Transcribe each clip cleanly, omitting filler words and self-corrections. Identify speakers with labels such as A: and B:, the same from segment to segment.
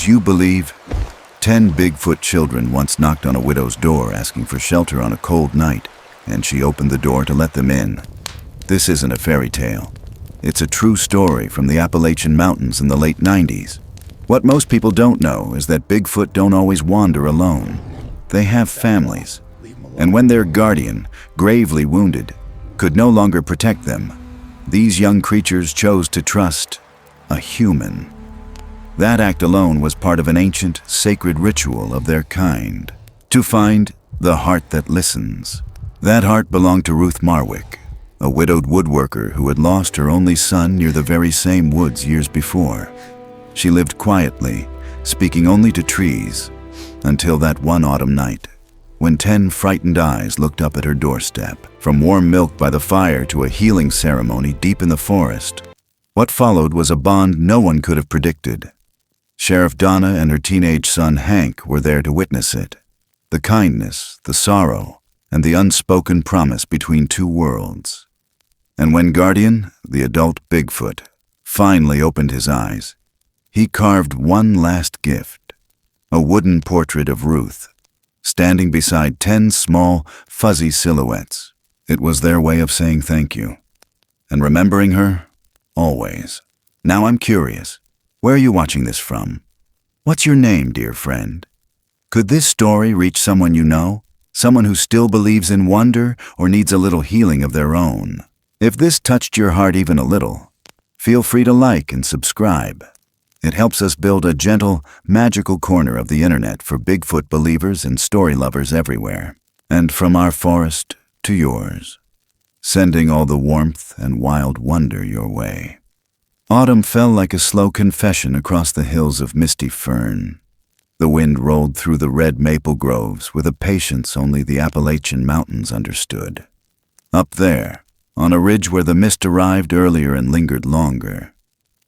A: Would you believe 10 Bigfoot children once knocked on a widow's door asking for shelter on a cold night, and she opened the door to let them in? This isn't a fairy tale. It's a true story from the Appalachian Mountains in the late 90s. What most people don't know is that Bigfoot don't always wander alone. They have families. And when their guardian, gravely wounded, could no longer protect them, these young creatures chose to trust a human. That act alone was part of an ancient, sacred ritual of their kind, to find the heart that listens. That heart belonged to Ruth Marwick, a widowed woodworker who had lost her only son near the very same woods years before. She lived quietly, speaking only to trees, until that one autumn night, when 10 frightened eyes looked up at her doorstep, from warm milk by the fire to a healing ceremony deep in the forest. What followed was a bond no one could have predicted. Sheriff Donna and her teenage son Hank were there to witness it. The kindness, the sorrow, and the unspoken promise between two worlds. And when Guardian, the adult Bigfoot, finally opened his eyes, he carved one last gift, a wooden portrait of Ruth, standing beside 10 small, fuzzy silhouettes. It was their way of saying thank you, and remembering her, always. Now I'm curious, where are you watching this from? What's your name, dear friend? Could this story reach someone you know? Someone who still believes in wonder or needs a little healing of their own? If this touched your heart even a little, feel free to like and subscribe. It helps us build a gentle, magical corner of the internet for Bigfoot believers and story lovers everywhere. And from our forest to yours, sending all the warmth and wild wonder your way. Autumn fell like a slow confession across the hills of misty fern. The wind rolled through the red maple groves with a patience only the Appalachian Mountains understood. Up there, on a ridge where the mist arrived earlier and lingered longer,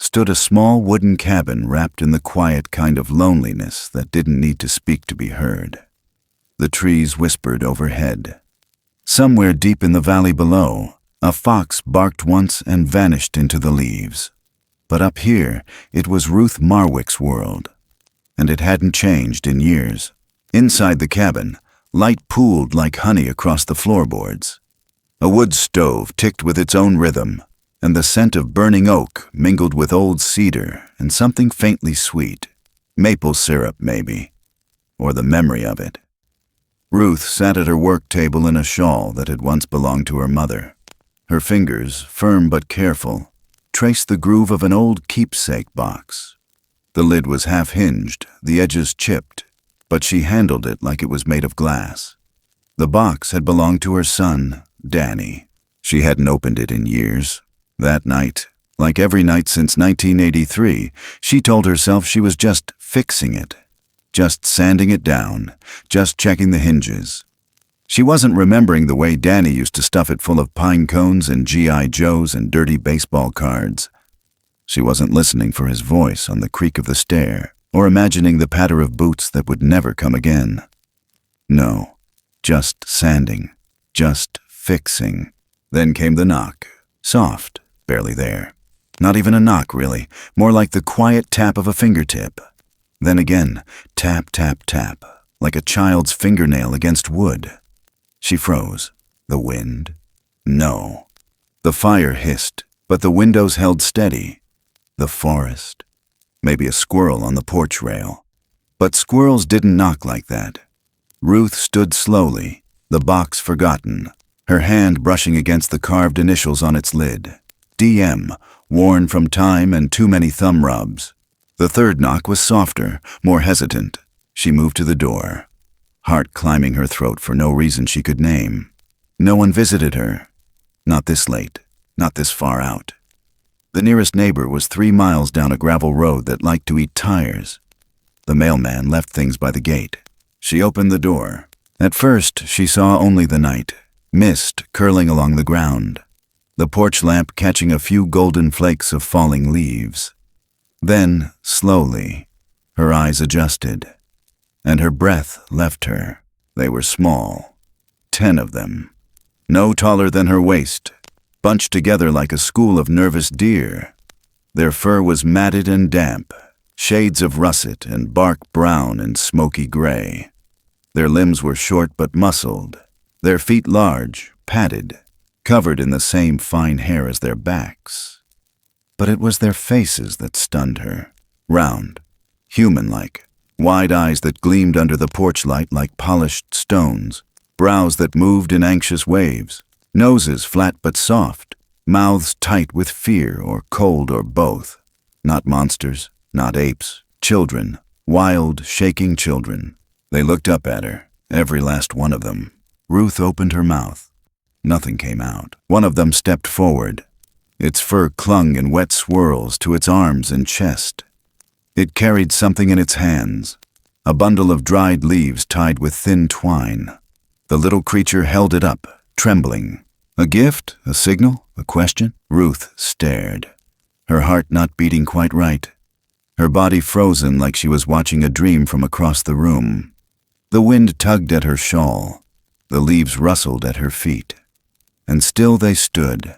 A: stood a small wooden cabin wrapped in the quiet kind of loneliness that didn't need to speak to be heard. The trees whispered overhead. Somewhere deep in the valley below, a fox barked once and vanished into the leaves. But up here, it was Ruth Marwick's world, and it hadn't changed in years. Inside the cabin, light pooled like honey across the floorboards. A wood stove ticked with its own rhythm, and the scent of burning oak mingled with old cedar and something faintly sweet. Maple syrup, maybe, or the memory of it. Ruth sat at her work table in a shawl that had once belonged to her mother. Her fingers, firm but careful, traced the groove of an old keepsake box. The lid was half-hinged, the edges chipped, but she handled it like it was made of glass. The box had belonged to her son, Danny. She hadn't opened it in years. That night, like every night since 1983, she told herself she was just fixing it, just sanding it down, just checking the hinges. She wasn't remembering the way Danny used to stuff it full of pine cones and G.I. Joes and dirty baseball cards. She wasn't listening for his voice on the creak of the stair, or imagining the patter of boots that would never come again. No, just sanding, just fixing. Then came the knock, soft, barely there. Not even a knock, really, more like the quiet tap of a fingertip. Then again, tap, tap, tap, like a child's fingernail against wood. She froze. The wind? No. The fire hissed, but the windows held steady. The forest? Maybe a squirrel on the porch rail. But squirrels didn't knock like that. Ruth stood slowly, the box forgotten, her hand brushing against the carved initials on its lid. DM, worn from time and too many thumb rubs. The third knock was softer, more hesitant. She moved to the door, heart climbing her throat for no reason she could name. No one visited her. Not this late, not this far out. The nearest neighbor was 3 miles down a gravel road that liked to eat tires. The mailman left things by the gate. She opened the door. At first, she saw only the night, mist curling along the ground, the porch lamp catching a few golden flakes of falling leaves. Then, slowly, her eyes adjusted, and her breath left her. They were small, 10 of them, no taller than her waist, bunched together like a school of nervous deer. Their fur was matted and damp, shades of russet and bark brown and smoky gray. Their limbs were short but muscled, their feet large, padded, covered in the same fine hair as their backs. But it was their faces that stunned her, round, human-like, wide eyes that gleamed under the porch light like polished stones, brows that moved in anxious waves, noses flat but soft, mouths tight with fear or cold or both. Not monsters, not apes, children, wild, shaking children. They looked up at her, every last one of them. Ruth opened her mouth. Nothing came out. One of them stepped forward. Its fur clung in wet swirls to its arms and chest. It carried something in its hands, a bundle of dried leaves tied with thin twine. The little creature held it up, trembling. A gift? A signal? A question? Ruth stared, her heart not beating quite right, her body frozen like she was watching a dream from across the room. The wind tugged at her shawl. The leaves rustled at her feet. And still they stood,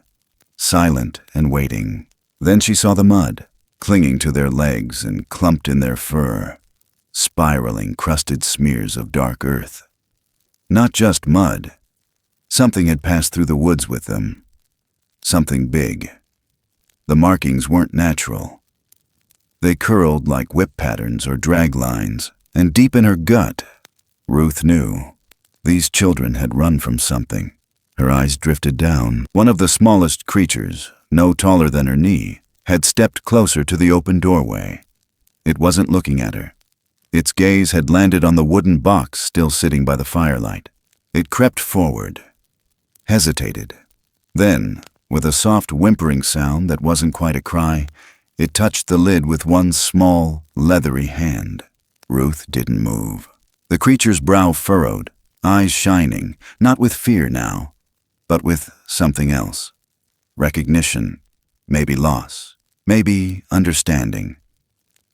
A: silent and waiting. Then she saw the mud, clinging to their legs and clumped in their fur, spiraling crusted smears of dark earth. Not just mud. Something had passed through the woods with them. Something big. The markings weren't natural. They curled like whip patterns or drag lines, and deep in her gut, Ruth knew. These children had run from something. Her eyes drifted down. One of the smallest creatures, no taller than her knee, had stepped closer to the open doorway. It wasn't looking at her. Its gaze had landed on the wooden box still sitting by the firelight. It crept forward, hesitated. Then, with a soft whimpering sound that wasn't quite a cry, it touched the lid with one small, leathery hand. Ruth didn't move. The creature's brow furrowed, eyes shining, not with fear now, but with something else. Recognition, maybe loss, maybe understanding.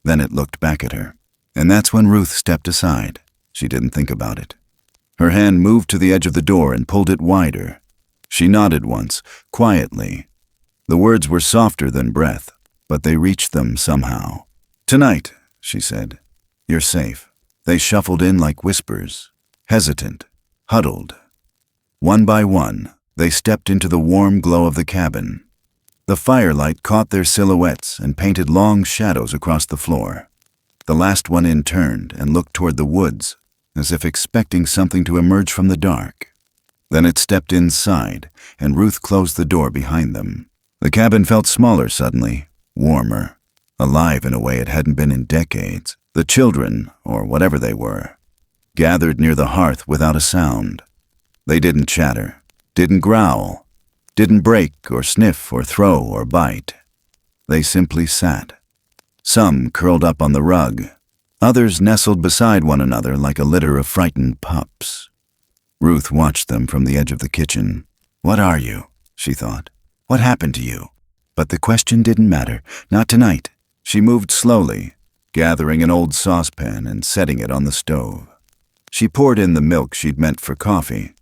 A: Then it looked back at her. And that's when Ruth stepped aside. She didn't think about it. Her hand moved to the edge of the door and pulled it wider. She nodded once, quietly. The words were softer than breath, but they reached them somehow. "Tonight," she said. "You're safe." They shuffled in like whispers, hesitant, huddled. One by one, they stepped into the warm glow of the cabin. The firelight caught their silhouettes and painted long shadows across the floor. The last one in turned and looked toward the woods, as if expecting something to emerge from the dark. Then it stepped inside, and Ruth closed the door behind them. The cabin felt smaller suddenly, warmer, alive in a way it hadn't been in decades. The children, or whatever they were, gathered near the hearth without a sound. They didn't chatter, didn't growl, didn't break or sniff or throw or bite. They simply sat. Some curled up on the rug. Others nestled beside one another like a litter of frightened pups. Ruth watched them from the edge of the kitchen. "What are you?" she thought. "What happened to you?" But the question didn't matter. Not tonight. She moved slowly, gathering an old saucepan and setting it on the stove. She poured in the milk she'd meant for coffee.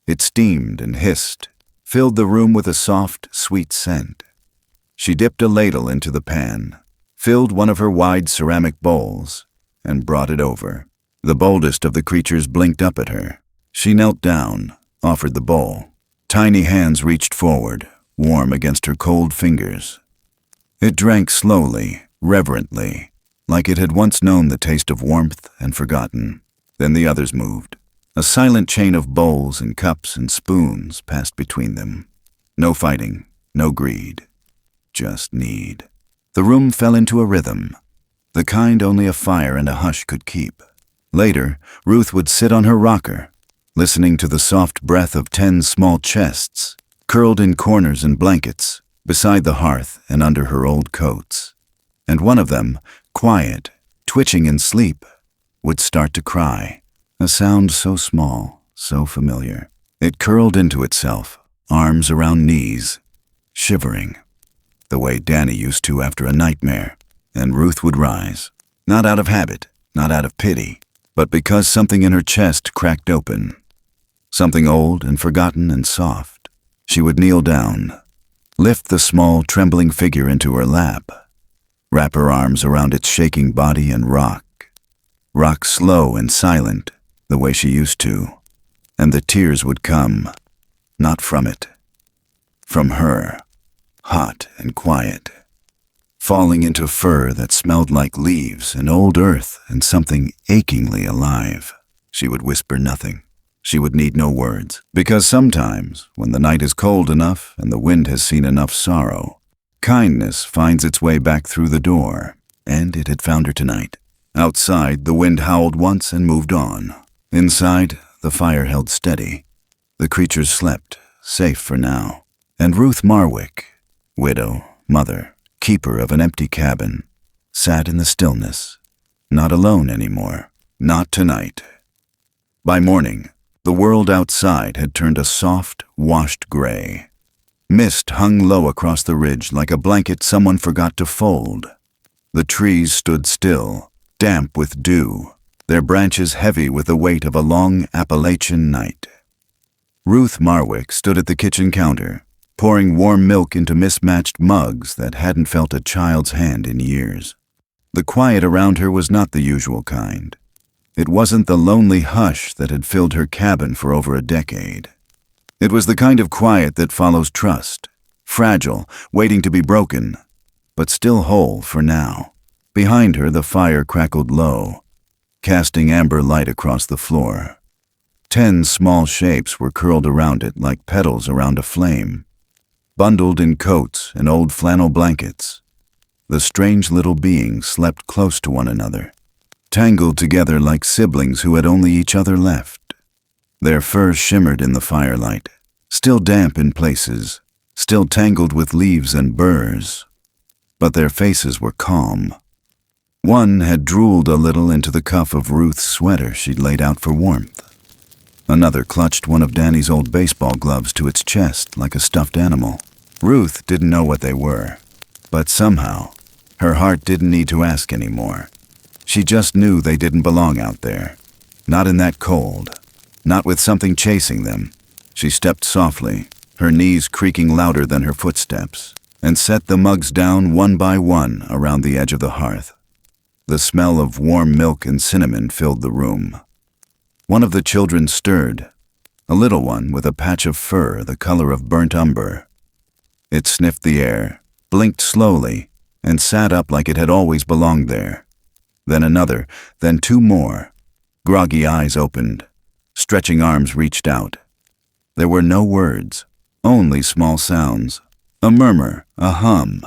A: It steamed and hissed, filled the room with a soft, sweet scent. She dipped a ladle into the pan, filled one of her wide ceramic bowls, and brought it over. The boldest of the creatures blinked up at her. She knelt down, offered the bowl. Tiny hands reached forward, warm against her cold fingers. It drank slowly, reverently, like it had once known the taste of warmth and forgotten. Then the others moved. A silent chain of bowls and cups and spoons passed between them. No fighting, no greed, just need. The room fell into a rhythm, the kind only a fire and a hush could keep. Later, Ruth would sit on her rocker, listening to the soft breath of 10 small chests, curled in corners and blankets, beside the hearth and under her old coats. And one of them, quiet, twitching in sleep, would start to cry, a sound so small, so familiar. It curled into itself, arms around knees, shivering, the way Danny used to after a nightmare, and Ruth would rise, not out of habit, not out of pity, but because something in her chest cracked open, something old and forgotten and soft. She would kneel down, lift the small, trembling figure into her lap, wrap her arms around its shaking body and rock. Rock slow and silent, the way she used to. And the tears would come, not from it, from her, hot and quiet, falling into fur that smelled like leaves and old earth and something achingly alive. She would whisper nothing. She would need no words, because sometimes, when the night is cold enough and the wind has seen enough sorrow, kindness finds its way back through the door, and it had found her tonight. Outside, the wind howled once and moved on. Inside, the fire held steady. The creatures slept, safe for now. And Ruth Marwick, widow, mother, keeper of an empty cabin, sat in the stillness, not alone anymore, not tonight. By morning, the world outside had turned a soft, washed gray. Mist hung low across the ridge like a blanket someone forgot to fold. The trees stood still, damp with dew, their branches heavy with the weight of a long Appalachian night. Ruth Marwick stood at the kitchen counter, pouring warm milk into mismatched mugs that hadn't felt a child's hand in years. The quiet around her was not the usual kind. It wasn't the lonely hush that had filled her cabin for over a decade. It was the kind of quiet that follows trust, fragile, waiting to be broken, but still whole for now. Behind her, the fire crackled low, casting amber light across the floor. 10 small shapes were curled around it like petals around a flame, bundled in coats and old flannel blankets. The strange little beings slept close to one another, tangled together like siblings who had only each other left. Their fur shimmered in the firelight, still damp in places, still tangled with leaves and burrs, but their faces were calm. One had drooled a little into the cuff of Ruth's sweater she'd laid out for warmth. Another clutched one of Danny's old baseball gloves to its chest like a stuffed animal. Ruth didn't know what they were, but somehow, her heart didn't need to ask anymore. She just knew they didn't belong out there. Not in that cold. Not with something chasing them. She stepped softly, her knees creaking louder than her footsteps, and set the mugs down one by one around the edge of the hearth. The smell of warm milk and cinnamon filled the room. One of the children stirred, a little one with a patch of fur the color of burnt umber. It sniffed the air, blinked slowly, and sat up like it had always belonged there. Then another, then 2 more. Groggy eyes opened. Stretching arms reached out. There were no words, only small sounds. A murmur, a hum.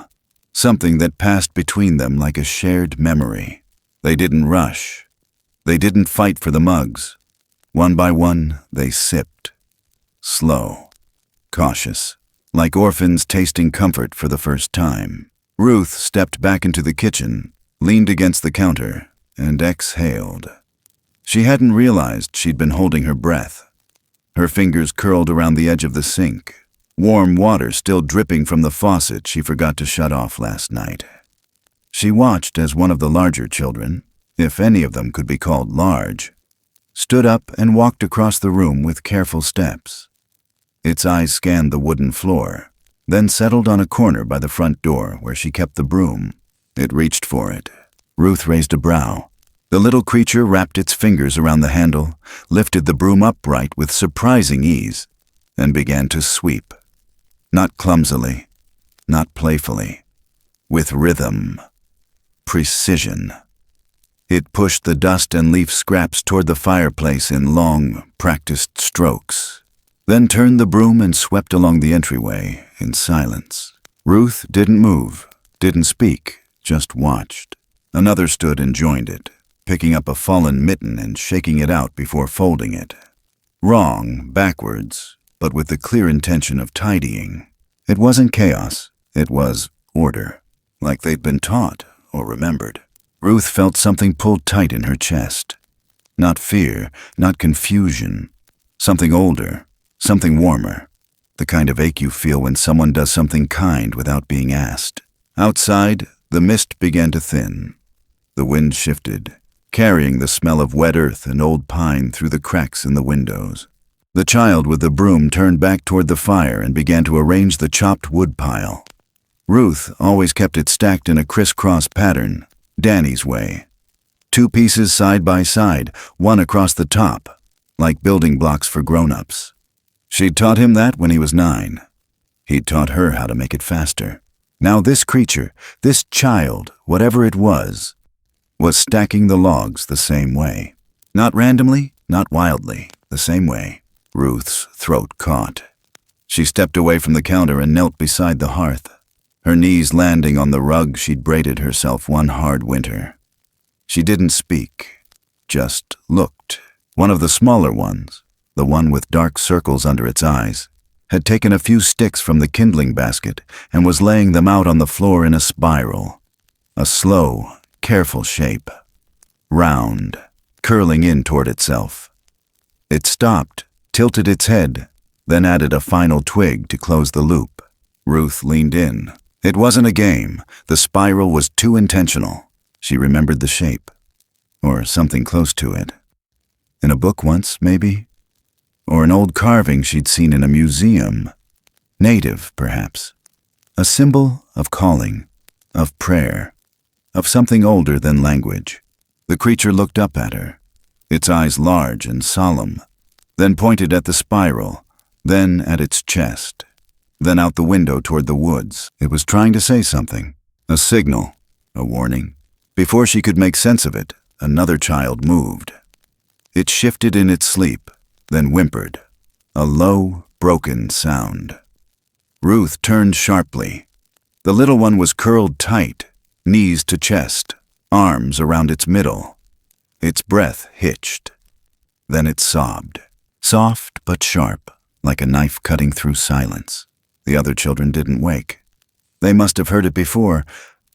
A: Something that passed between them like a shared memory. They didn't rush. They didn't fight for the mugs. One by one, they sipped. Slow. Cautious. Like orphans tasting comfort for the first time. Ruth stepped back into the kitchen, leaned against the counter, and exhaled. She hadn't realized she'd been holding her breath. Her fingers curled around the edge of the sink, warm water still dripping from the faucet she forgot to shut off last night. She watched as one of the larger children, if any of them could be called large, stood up and walked across the room with careful steps. Its eyes scanned the wooden floor, then settled on a corner by the front door where she kept the broom. It reached for it. Ruth raised a brow. The little creature wrapped its fingers around the handle, lifted the broom upright with surprising ease, and began to sweep. Not clumsily, not playfully, with rhythm, precision. It pushed the dust and leaf scraps toward the fireplace in long, practiced strokes, then turned the broom and swept along the entryway in silence. Ruth didn't move, didn't speak, just watched. Another stood and joined it, picking up a fallen mitten and shaking it out before folding it. Wrong, backwards, but with the clear intention of tidying. It wasn't chaos, it was order, like they'd been taught or remembered. Ruth felt something pulled tight in her chest. Not fear, not confusion. Something older, something warmer. The kind of ache you feel when someone does something kind without being asked. Outside, the mist began to thin. The wind shifted, carrying the smell of wet earth and old pine through the cracks in the windows. The child with the broom turned back toward the fire and began to arrange the chopped wood pile. Ruth always kept it stacked in a crisscross pattern, Danny's way. 2 pieces side by side, one across the top, like building blocks for grown-ups. She'd taught him that when he was 9. He'd taught her how to make it faster. Now this creature, this child, whatever it was stacking the logs the same way. Not randomly, not wildly, the same way. Ruth's throat caught. She stepped away from the counter and knelt beside the hearth, her knees landing on the rug she'd braided herself one hard winter. She didn't speak, just looked. One of the smaller ones, the one with dark circles under its eyes, had taken a few sticks from the kindling basket and was laying them out on the floor in a spiral. A slow, careful shape. Round, curling in toward itself. It stopped, tilted its head, then added a final twig to close the loop. Ruth leaned in. It wasn't a game. The spiral was too intentional. She remembered the shape. Or something close to it. In a book once, maybe? Or an old carving she'd seen in a museum. Native, perhaps. A symbol of calling, of prayer, of something older than language. The creature looked up at her, its eyes large and solemn, then pointed at the spiral, then at its chest, then out the window toward the woods. It was trying to say something, a signal, a warning. Before she could make sense of it, another child moved. It shifted in its sleep, then whimpered, a low, broken sound. Ruth turned sharply. The little one was curled tight, knees to chest, arms around its middle. Its breath hitched. Then it sobbed, soft but sharp, like a knife cutting through silence. The other children didn't wake. They must have heard it before,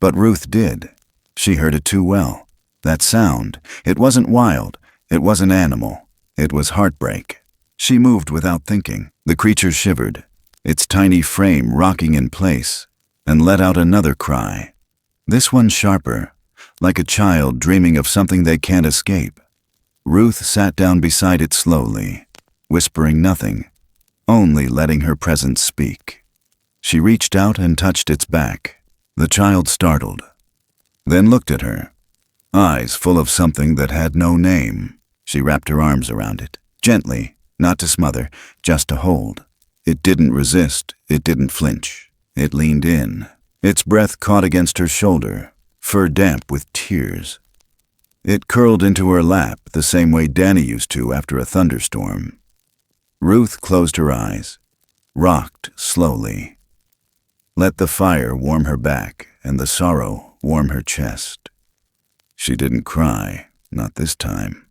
A: but Ruth did. She heard it too well. That sound, it wasn't wild, it wasn't animal, it was heartbreak. She moved without thinking. The creature shivered, its tiny frame rocking in place, and let out another cry. This one sharper, like a child dreaming of something they can't escape. Ruth sat down beside it slowly, whispering nothing, only letting her presence speak. She reached out and touched its back. The child startled, then looked at her, eyes full of something that had no name. She wrapped her arms around it, gently, not to smother, just to hold. It didn't resist, it didn't flinch. It leaned in. Its breath caught against her shoulder, fur damp with tears. It curled into her lap the same way Danny used to after a thunderstorm. Ruth closed her eyes, rocked slowly. Let the fire warm her back and the sorrow warm her chest. She didn't cry, not this time,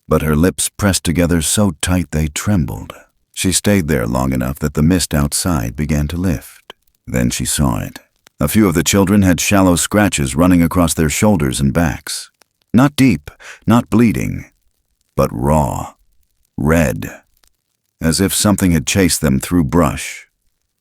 A: but her lips pressed together so tight they trembled. She stayed there long enough that the mist outside began to lift. Then she saw it. A few of the children had shallow scratches running across their shoulders and backs. Not deep, not bleeding, but raw, red, as if something had chased them through brush,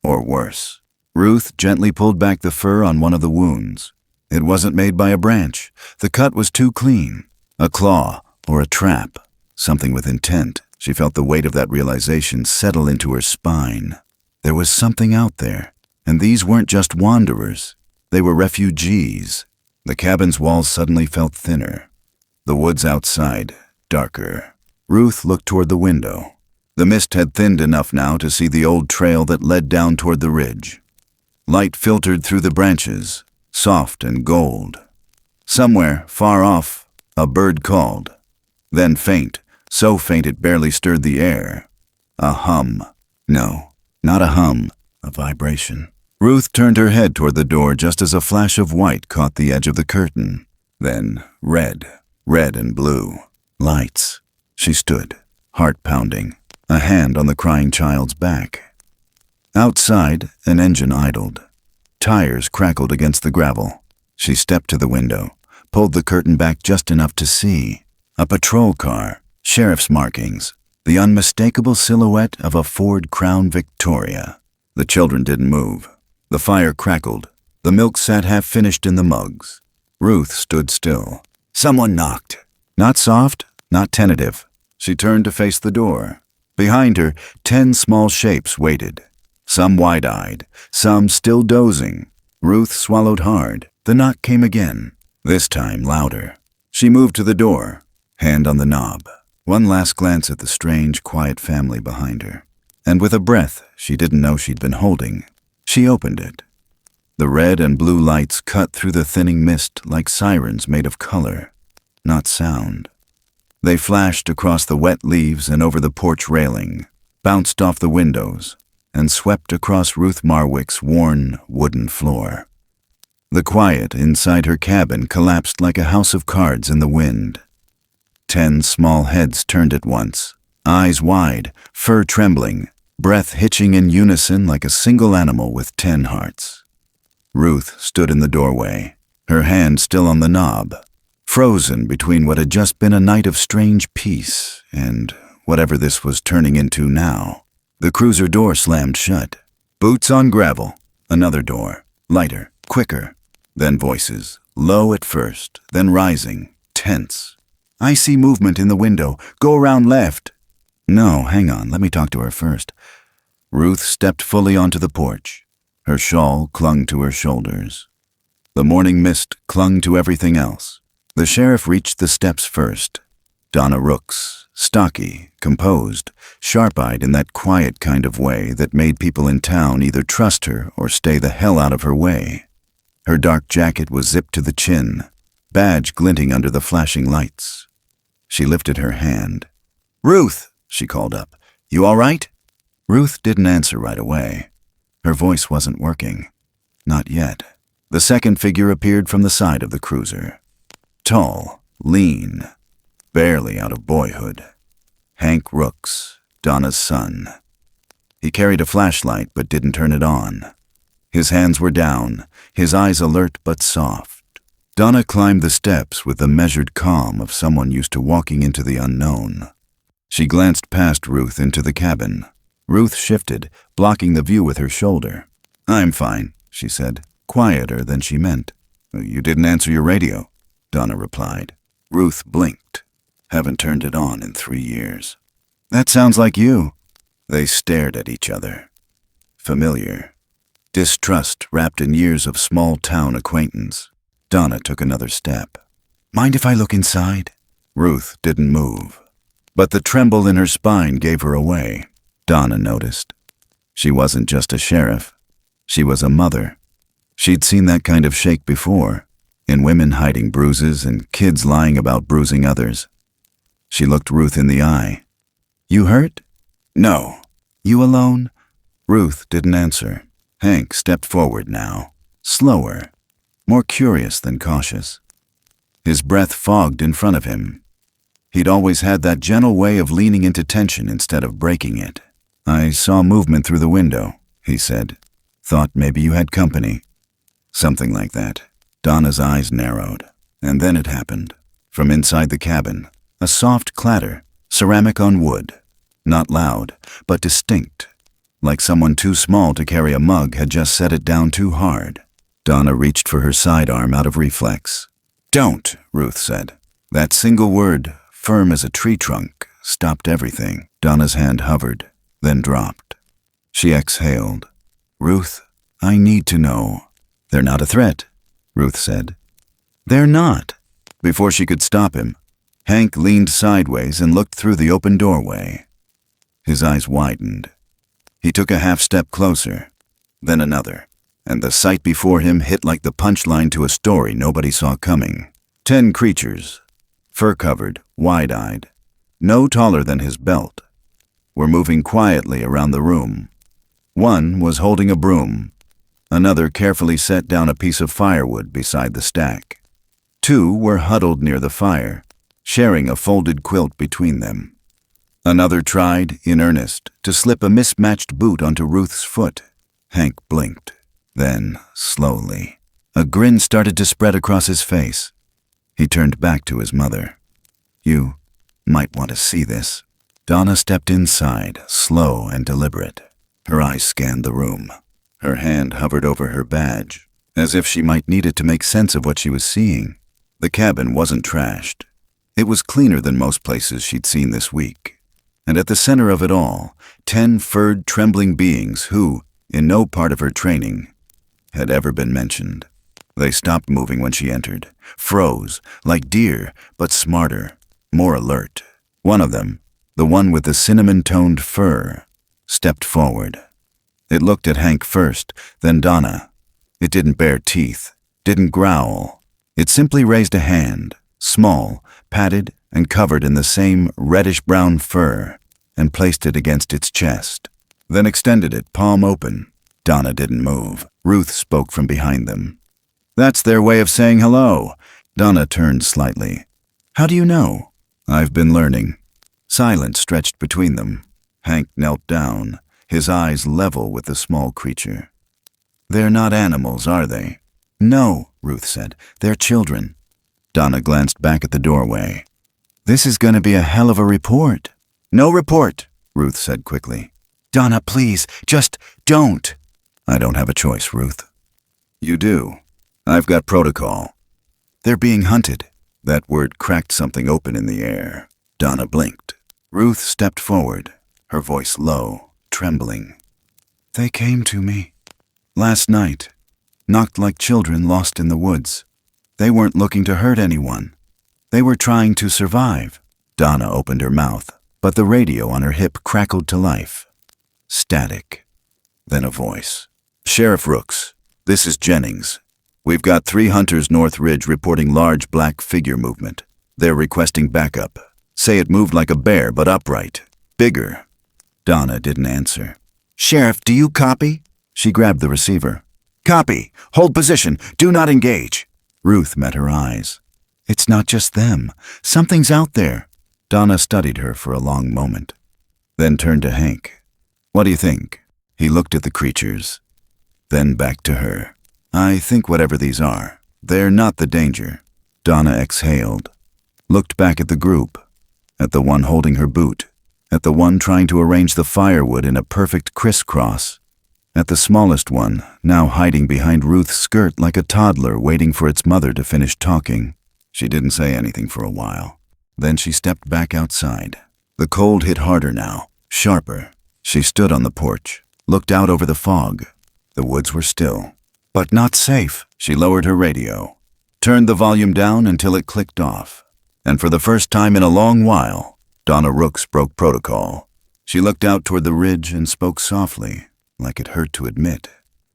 A: or worse. Ruth gently pulled back the fur on one of the wounds. It wasn't made by a branch. The cut was too clean. A claw or a trap, something with intent. She felt the weight of that realization settle into her spine. There was something out there. And these weren't just wanderers. They were refugees. The cabin's walls suddenly felt thinner. The woods outside, darker. Ruth looked toward the window. The mist had thinned enough now to see the old trail that led down toward the ridge. Light filtered through the branches, soft and gold. Somewhere, far off, a bird called. Then faint, so faint it barely stirred the air. A hum. No, not a hum, a vibration. Ruth turned her head toward the door just as a flash of white caught the edge of the curtain. Then red and blue. Lights. She stood, heart pounding, a hand on the crying child's back. Outside, an engine idled. Tires crackled against the gravel. She stepped to the window, pulled the curtain back just enough to see. A patrol car, sheriff's markings, the unmistakable silhouette of a Ford Crown Victoria. The children didn't move. The fire crackled. The milk sat half-finished in the mugs. Ruth stood still. Someone knocked. Not soft, not tentative. She turned to face the door. Behind her, 10 small shapes waited. Some wide-eyed, some still dozing, Ruth swallowed hard. The knock came again, this time louder. She moved to the door, hand on the knob. One last glance at the strange, quiet family behind her. And with a breath she didn't know she'd been holding, she opened it. The red and blue lights cut through the thinning mist like sirens made of color, not sound. They flashed across the wet leaves and over the porch railing, bounced off the windows, and swept across Ruth Marwick's worn wooden floor. The quiet inside her cabin collapsed like a house of cards in the wind. 10 small heads turned at once, eyes wide, fur trembling, breath hitching in unison like a single animal with 10 hearts. Ruth stood in the doorway, her hand still on the knob, frozen between what had just been a night of strange peace and whatever this was turning into now. The cruiser door slammed shut. Boots on gravel. Another door, lighter, quicker. Then voices, low at first, then rising, tense. "I see movement in the window. Go around left." "No, hang on, let me talk to her first." Ruth stepped fully onto the porch. Her shawl clung to her shoulders. The morning mist clung to everything else. The sheriff reached the steps first. Donna Rooks, stocky, composed, sharp-eyed in that quiet kind of way that made people in town either trust her or stay the hell out of her way. Her dark jacket was zipped to the chin, badge glinting under the flashing lights. She lifted her hand. "Ruth," she called up, "you all right?" Ruth didn't answer right away. Her voice wasn't working. Not yet. The second figure appeared from the side of the cruiser. Tall, lean, barely out of boyhood. Hank Rooks, Donna's son. He carried a flashlight but didn't turn it on. His hands were down, his eyes alert but soft. Donna climbed the steps with the measured calm of someone used to walking into the unknown. She glanced past Ruth into the cabin. Ruth shifted, blocking the view with her shoulder. "I'm fine," she said, quieter than she meant. "You didn't answer your radio," Donna replied. Ruth blinked. "Haven't turned it on in 3 years." "That sounds like you." They stared at each other. Familiar. Distrust wrapped in years of small-town acquaintance. Donna took another step. "Mind if I look inside?" Ruth didn't move. But the tremble in her spine gave her away. Donna noticed. She wasn't just a sheriff. She was a mother. She'd seen that kind of shake before, in women hiding bruises and kids lying about bruising others. She looked Ruth in the eye. "You hurt?" "No." "You alone?" Ruth didn't answer. Hank stepped forward now, slower, more curious than cautious. His breath fogged in front of him. He'd always had that gentle way of leaning into tension instead of breaking it. "I saw movement through the window," he said. "Thought maybe you had company." Something like that. Donna's eyes narrowed. And then it happened. From inside the cabin, a soft clatter, ceramic on wood. Not loud, but distinct. Like someone too small to carry a mug had just set it down too hard. Donna reached for her sidearm out of reflex. "Don't," Ruth said. That single word, firm as a tree trunk, stopped everything. Donna's hand hovered, then dropped. She exhaled. "Ruth, I need to know." "They're not a threat," Ruth said. "They're not." Before she could stop him, Hank leaned sideways and looked through the open doorway. His eyes widened. He took a half-step closer, then another, and the sight before him hit like the punchline to a story nobody saw coming. 10 creatures, fur-covered, wide-eyed, no taller than his belt, were moving quietly around the room. One was holding a broom. Another carefully set down a piece of firewood beside the stack. 2 were huddled near the fire, sharing a folded quilt between them. Another tried, in earnest, to slip a mismatched boot onto Ruth's foot. Hank blinked. Then, slowly, a grin started to spread across his face. He turned back to his mother. "You might want to see this." Donna stepped inside, slow and deliberate. Her eyes scanned the room. Her hand hovered over her badge, as if she might need it to make sense of what she was seeing. The cabin wasn't trashed. It was cleaner than most places she'd seen this week. And at the center of it all, 10 furred, trembling beings who, in no part of her training, had ever been mentioned. They stopped moving when she entered, froze, like deer, but smarter, more alert. One of them, the one with the cinnamon-toned fur, stepped forward. It looked at Hank first, then Donna. It didn't bare teeth, didn't growl. It simply raised a hand, small, padded, and covered in the same reddish-brown fur, and placed it against its chest. Then extended it, palm open. Donna didn't move. Ruth spoke from behind them. "That's their way of saying hello." Donna turned slightly. "How do you know?" "I've been learning." Silence stretched between them. Hank knelt down, his eyes level with the small creature. "They're not animals, are they?" "No," Ruth said. "They're children." Donna glanced back at the doorway. "This is going to be a hell of a report." "No report," Ruth said quickly. "Donna, please, just don't." "I don't have a choice, Ruth." "You do. I've got protocol." "They're being hunted." That word cracked something open in the air. Donna blinked. Ruth stepped forward, her voice low, trembling. "They came to me last night, knocked like children lost in the woods. They weren't looking to hurt anyone. They were trying to survive." Donna opened her mouth, but the radio on her hip crackled to life. Static. Then a voice. "Sheriff Rooks, this is Jennings. We've got 3 hunters North Ridge reporting large black figure movement. They're requesting backup. Say it moved like a bear, but upright. Bigger." Donna didn't answer. "Sheriff, do you copy?" She grabbed the receiver. "Copy. Hold position. Do not engage." Ruth met her eyes. "It's not just them. Something's out there." Donna studied her for a long moment, then turned to Hank. "What do you think?" He looked at the creatures, then back to her. "I think whatever these are, they're not the danger." Donna exhaled, looked back at the group, at the one holding her boot, at the one trying to arrange the firewood in a perfect crisscross, at the smallest one, now hiding behind Ruth's skirt like a toddler waiting for its mother to finish talking. She didn't say anything for a while. Then she stepped back outside. The cold hit harder now, sharper. She stood on the porch, looked out over the fog. The woods were still, but not safe. She lowered her radio, turned the volume down until it clicked off. And for the first time in a long while, Donna Rooks broke protocol. She looked out toward the ridge and spoke softly, like it hurt to admit.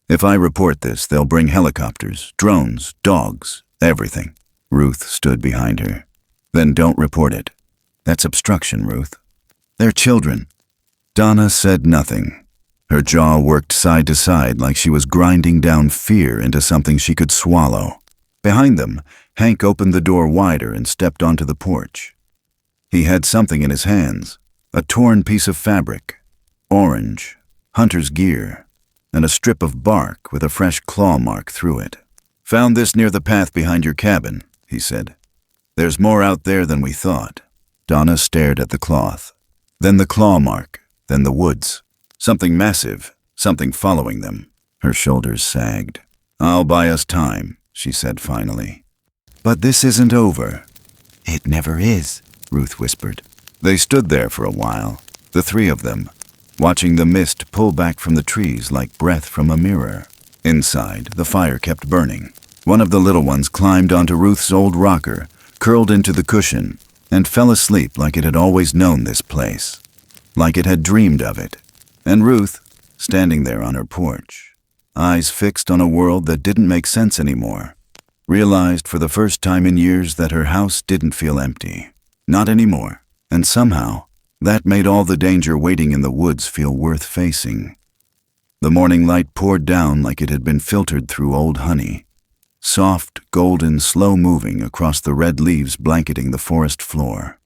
A: "If I report this, they'll bring helicopters, drones, dogs, everything." Ruth stood behind her. "Then don't report it. That's obstruction, Ruth. They're children." Donna said nothing. Her jaw worked side to side like she was grinding down fear into something she could swallow. Behind them, Hank opened the door wider and stepped onto the porch. He had something in his hands, a torn piece of fabric, orange, hunter's gear, and a strip of bark with a fresh claw mark through it. "Found this near the path behind your cabin," he said. "There's more out there than we thought." Donna stared at the cloth, then the claw mark, then the woods. Something massive, something following them. Her shoulders sagged. "I'll buy us time," she said finally. "But this isn't over." "It never is," Ruth whispered. They stood there for a while, the 3 of them, watching the mist pull back from the trees like breath from a mirror. Inside, the fire kept burning. One of the little ones climbed onto Ruth's old rocker, curled into the cushion, and fell asleep like it had always known this place, like it had dreamed of it. And Ruth, standing there on her porch, eyes fixed on a world that didn't make sense anymore, realized for the first time in years that her house didn't feel empty. Not anymore. And somehow, that made all the danger waiting in the woods feel worth facing. The morning light poured down like it had been filtered through old honey, soft, golden, slow-moving across the red leaves blanketing the forest floor.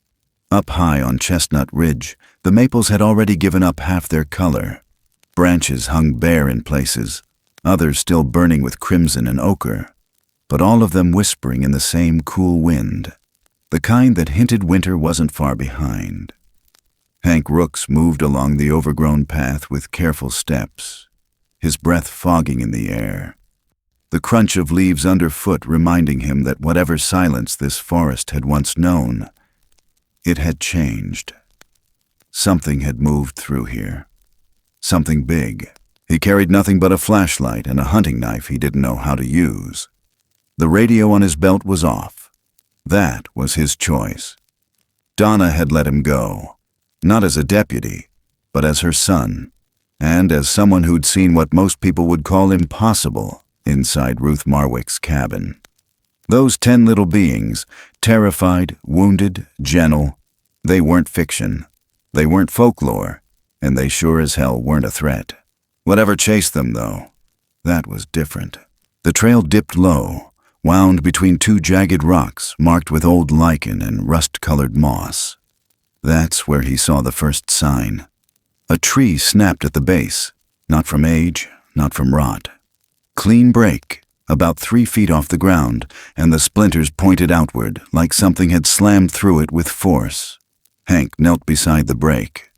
A: Up high on Chestnut Ridge, the maples had already given up half their color. Branches hung bare in places, others still burning with crimson and ochre, but all of them whispering in the same cool wind, the kind that hinted winter wasn't far behind. Hank Rooks moved along the overgrown path with careful steps, his breath fogging in the air, the crunch of leaves underfoot reminding him that whatever silence this forest had once known, it had changed. Something had moved through here. Something big, He carried nothing but a flashlight and a hunting knife he didn't know how to use. The radio on his belt was off. That was his choice. Donna had let him go, not as a deputy, but as her son, and as someone who'd seen what most people would call impossible inside Ruth Marwick's cabin. Those 10 little beings, terrified, wounded, gentle, they weren't fiction. They weren't folklore, and they sure as hell weren't a threat. Whatever chased them, though, that was different. The trail dipped low, wound between 2 jagged rocks marked with old lichen and rust-colored moss. That's where he saw the first sign. A tree snapped at the base, not from age, not from rot. Clean break, about 3 feet off the ground, and the splinters pointed outward like something had slammed through it with force. Hank knelt beside the break,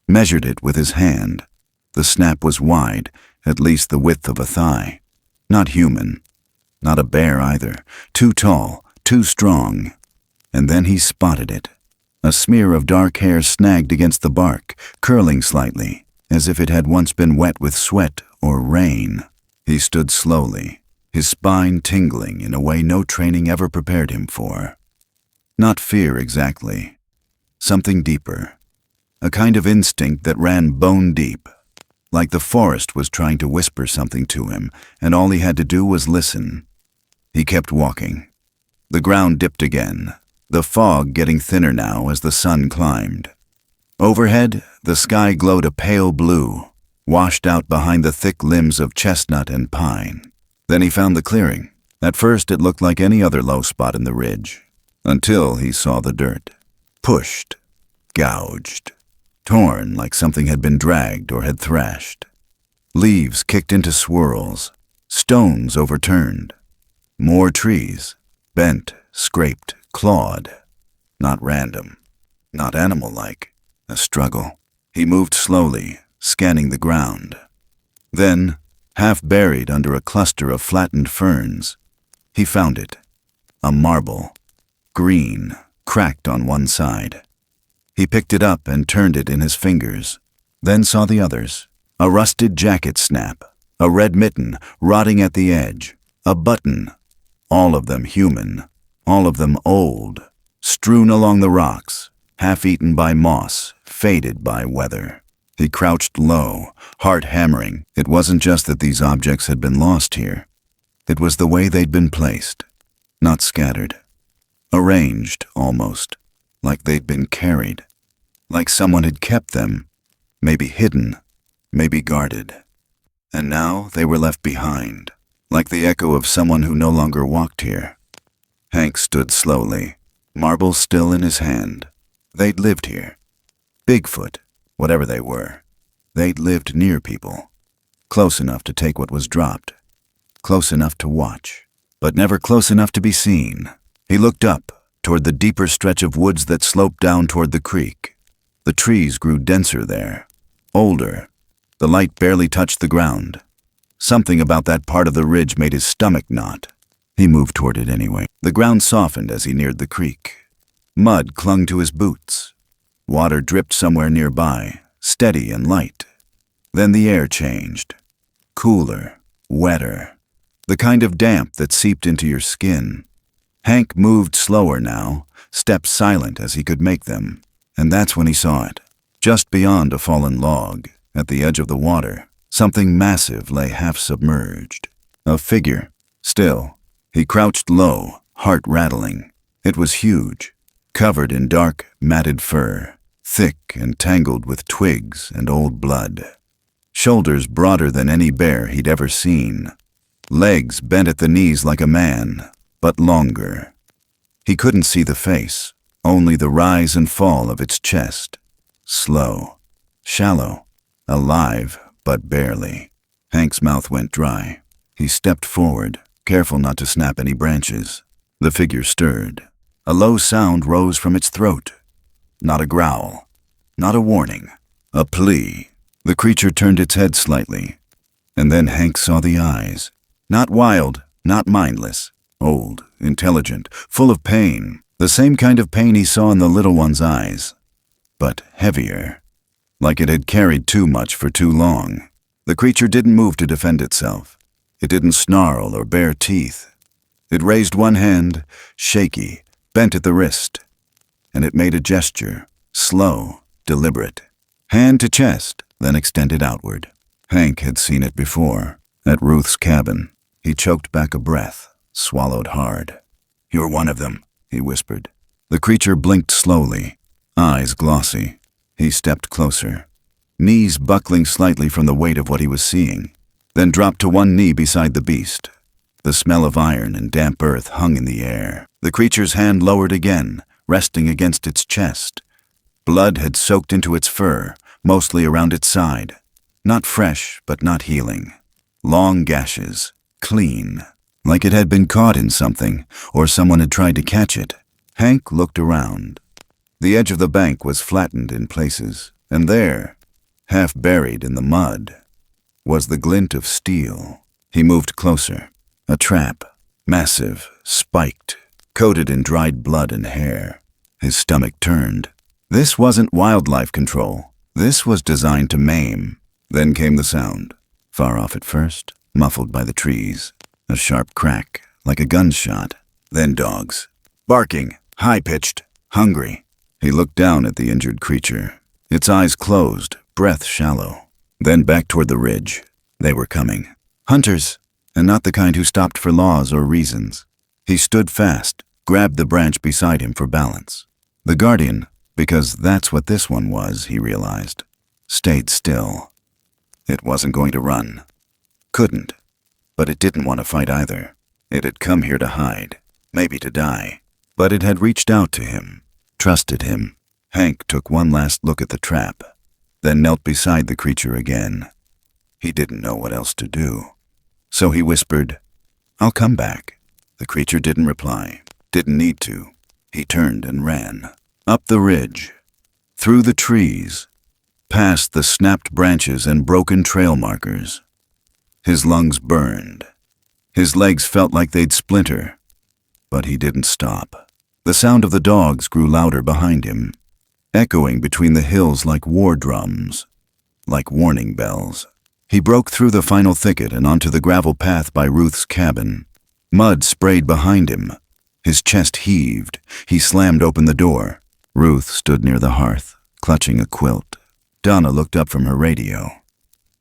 A: measured it with his hand. The snap was wide, at least the width of a thigh. Not human. Not a bear either. Too tall, too strong. And then he spotted it. A smear of dark hair snagged against the bark, curling slightly, as if it had once been wet with sweat or rain. He stood slowly, his spine tingling in a way no training ever prepared him for. Not fear exactly. Something deeper. A kind of instinct that ran bone deep. Like the forest was trying to whisper something to him, and all he had to do was listen. He kept walking. The ground dipped again, the fog getting thinner now as the sun climbed. Overhead, the sky glowed a pale blue, washed out behind the thick limbs of chestnut and pine. Then he found the clearing. At first it looked like any other low spot in the ridge, until he saw the dirt. Pushed, gouged, torn like something had been dragged or had thrashed. Leaves kicked into swirls, stones overturned. More trees, bent, scraped, clawed. Not random, not animal-like, a struggle. He moved slowly, scanning the ground. Then, half buried under a cluster of flattened ferns, he found it. A marble, green, cracked on one side. He picked it up and turned it in his fingers, then saw the others. A rusted jacket snap, a red mitten rotting at the edge, a button. All of them human, all of them old, strewn along the rocks, half-eaten by moss, faded by weather. He crouched low, heart hammering. It wasn't just that these objects had been lost here. It was the way they'd been placed, not scattered. Arranged, almost, like they'd been carried. Like someone had kept them, maybe hidden, maybe guarded. And now they were left behind, like the echo of someone who no longer walked here. Hank stood slowly, marble still in his hand. They'd lived here. Bigfoot, whatever they were. They'd lived near people. Close enough to take what was dropped. Close enough to watch. But never close enough to be seen. He looked up, toward the deeper stretch of woods that sloped down toward the creek. The trees grew denser there. Older. The light barely touched the ground. Something about that part of the ridge made his stomach knot. He moved toward it anyway. The ground softened as he neared the creek. Mud clung to his boots. Water dripped somewhere nearby, steady and light. Then the air changed. Cooler, wetter. The kind of damp that seeped into your skin. Hank moved slower now, steps silent as he could make them. And that's when he saw it. Just beyond a fallen log, at the edge of the water, something massive lay half submerged. A figure. Still. He crouched low, heart rattling. It was huge, covered in dark, matted fur, thick and tangled with twigs and old blood. Shoulders broader than any bear he'd ever seen. Legs bent at the knees like a man, but longer. He couldn't see the face, only the rise and fall of its chest. Slow, shallow, alive, but barely. Hank's mouth went dry. He stepped forward, careful not to snap any branches. The figure stirred. A low sound rose from its throat. Not a growl, not a warning, a plea. The creature turned its head slightly, and then Hank saw the eyes. Not wild, not mindless. Old, intelligent, full of pain. The same kind of pain he saw in the little one's eyes. But heavier. Like it had carried too much for too long. The creature didn't move to defend itself. It didn't snarl or bare teeth. It raised one hand, shaky, bent at the wrist, and it made a gesture, slow, deliberate. Hand to chest, then extended outward. Hank had seen it before, at Ruth's cabin. He choked back a breath, swallowed hard. "You're one of them," he whispered. The creature blinked slowly, eyes glossy. He stepped closer, knees buckling slightly from the weight of what he was seeing, then dropped to one knee beside the beast. The smell of iron and damp earth hung in the air. The creature's hand lowered again, resting against its chest. Blood had soaked into its fur, mostly around its side. Not fresh, but not healing. Long gashes, clean, like it had been caught in something, or someone had tried to catch it. Hank looked around. The edge of the bank was flattened in places, and there, half buried in the mud, was the glint of steel. He moved closer. A trap, massive, spiked, coated in dried blood and hair. His stomach turned. This wasn't wildlife control. This was designed to maim. Then came the sound, far off at first, muffled by the trees. A sharp crack, like a gunshot. Then dogs, barking, high-pitched, hungry. He looked down at the injured creature. Its eyes closed, breath shallow. Then back toward the ridge. They were coming. Hunters, and not the kind who stopped for laws or reasons. He stood fast, grabbed the branch beside him for balance. The guardian, because that's what this one was, he realized, stayed still. It wasn't going to run. Couldn't. But it didn't want to fight either. It had come here to hide, maybe to die. But it had reached out to him, trusted him. Hank took one last look at the trap, then knelt beside the creature again. He didn't know what else to do. So he whispered, "I'll come back." The creature didn't reply, didn't need to. He turned and ran. Up the ridge, through the trees, past the snapped branches and broken trail markers. His lungs burned. His legs felt like they'd splinter. But he didn't stop. The sound of the dogs grew louder behind him, echoing between the hills like war drums, like warning bells. He broke through the final thicket and onto the gravel path by Ruth's cabin. Mud sprayed behind him. His chest heaved. He slammed open the door. Ruth stood near the hearth, clutching a quilt. Donna looked up from her radio.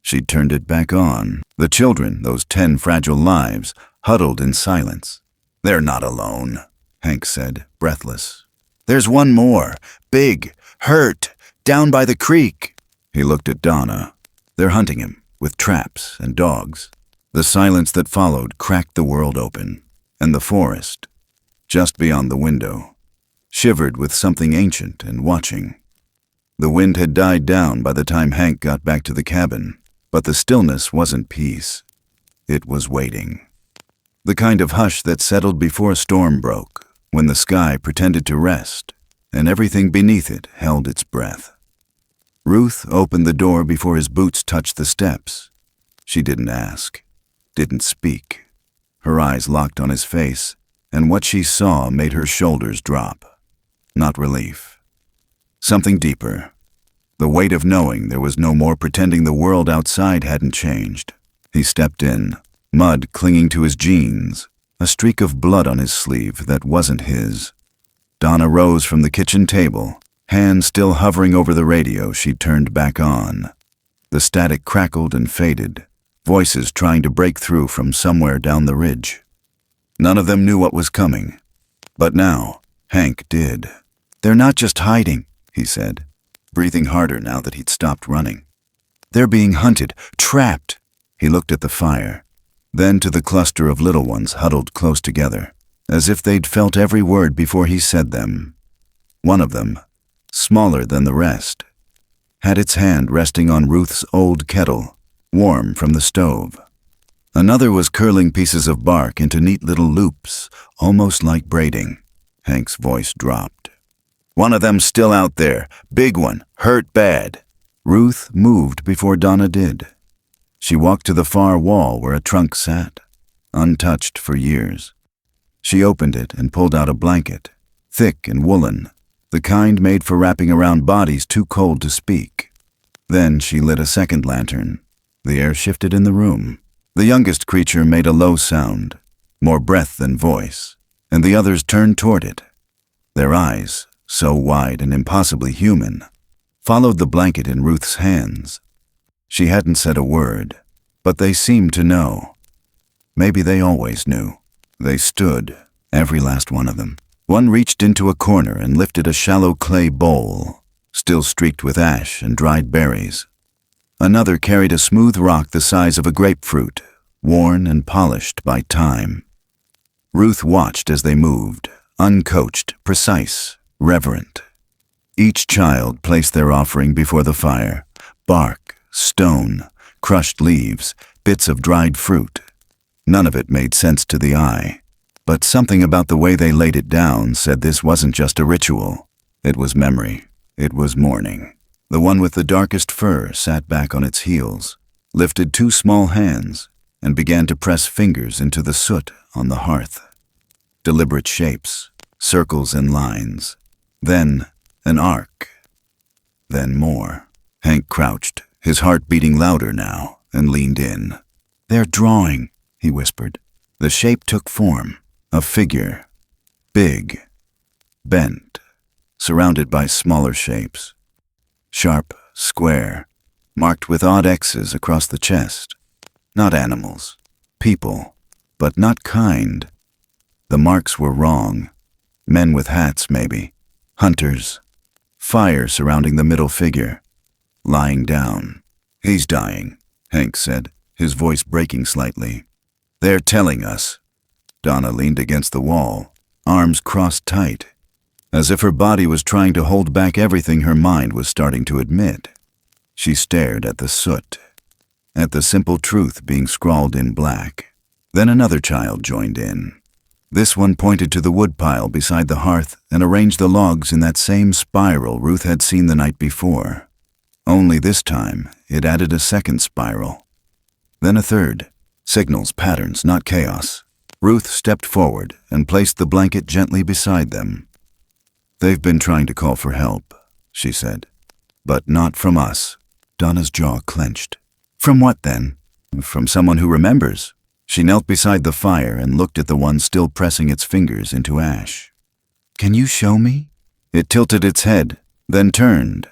A: She'd turned it back on. The children, those 10 fragile lives, huddled in silence. "They're not alone," Hank said, breathless. "There's one more, big, hurt, down by the creek." He looked at Donna. "They're hunting him, with traps and dogs." The silence that followed cracked the world open, and the forest, just beyond the window, shivered with something ancient and watching. The wind had died down by the time Hank got back to the cabin, but the stillness wasn't peace. It was waiting. The kind of hush that settled before a storm broke, when the sky pretended to rest, and everything beneath it held its breath. Ruth opened the door before his boots touched the steps. She didn't ask, didn't speak. Her eyes locked on his face, and what she saw made her shoulders drop. Not relief. Something deeper. The weight of knowing there was no more pretending the world outside hadn't changed. He stepped in, mud clinging to his jeans, a streak of blood on his sleeve that wasn't his. Donna rose from the kitchen table, hand still hovering over the radio she'd turned back on. The static crackled and faded, voices trying to break through from somewhere down the ridge. None of them knew what was coming, but now Hank did. "They're not just hiding," he said, breathing harder now that he'd stopped running. "They're being hunted, trapped." He looked at the fire, then to the cluster of little ones huddled close together, as if they'd felt every word before he said them. One of them, smaller than the rest, had its hand resting on Ruth's old kettle, warm from the stove. Another was curling pieces of bark into neat little loops, almost like braiding. Hank's voice dropped. "One of them's still out there, big one, hurt bad." Ruth moved before Donna did. She walked to the far wall where a trunk sat, untouched for years. She opened it and pulled out a blanket, thick and woolen, the kind made for wrapping around bodies too cold to speak. Then she lit a second lantern. The air shifted in the room. The youngest creature made a low sound, more breath than voice, and the others turned toward it. Their eyes, so wide and impossibly human, followed the blanket in Ruth's hands. She hadn't said a word, but they seemed to know. Maybe they always knew. They stood, every last one of them. One reached into a corner and lifted a shallow clay bowl, still streaked with ash and dried berries. Another carried a smooth rock the size of a grapefruit, worn and polished by time. Ruth watched as they moved, uncoached, precise, reverent. Each child placed their offering before the fire: bark, stone, crushed leaves, bits of dried fruit. None of it made sense to the eye, but something about the way they laid it down said this wasn't just a ritual. It was memory. It was mourning. The one with the darkest fur sat back on its heels, lifted two small hands, and began to press fingers into the soot on the hearth. Deliberate shapes, circles and lines. Then an arc. Then more. Hank crouched, his heart beating louder now, and leaned in. "They're drawing," he whispered. The shape took form. A figure. Big. Bent. Surrounded by smaller shapes. Sharp, square, marked with odd X's across the chest. Not animals. People. But not kind. The marks were wrong. Men with hats, maybe. Hunters. Fire surrounding the middle figure. Lying down. "He's dying," Hank said, his voice breaking slightly. "They're telling us." Donna leaned against the wall, arms crossed tight, as if her body was trying to hold back everything her mind was starting to admit. She stared at the soot, at the simple truth being scrawled in black. Then another child joined in. This one pointed to the woodpile beside the hearth and arranged the logs in that same spiral Ruth had seen the night before. Only this time, it added a second spiral. Then a third. Signals, patterns, not chaos. Ruth stepped forward and placed the blanket gently beside them. "They've been trying to call for help," she said. "But not from us." Donna's jaw clenched. "From what then?" "From someone who remembers." She knelt beside the fire and looked at the one still pressing its fingers into ash. "Can you show me?" It tilted its head, then turned,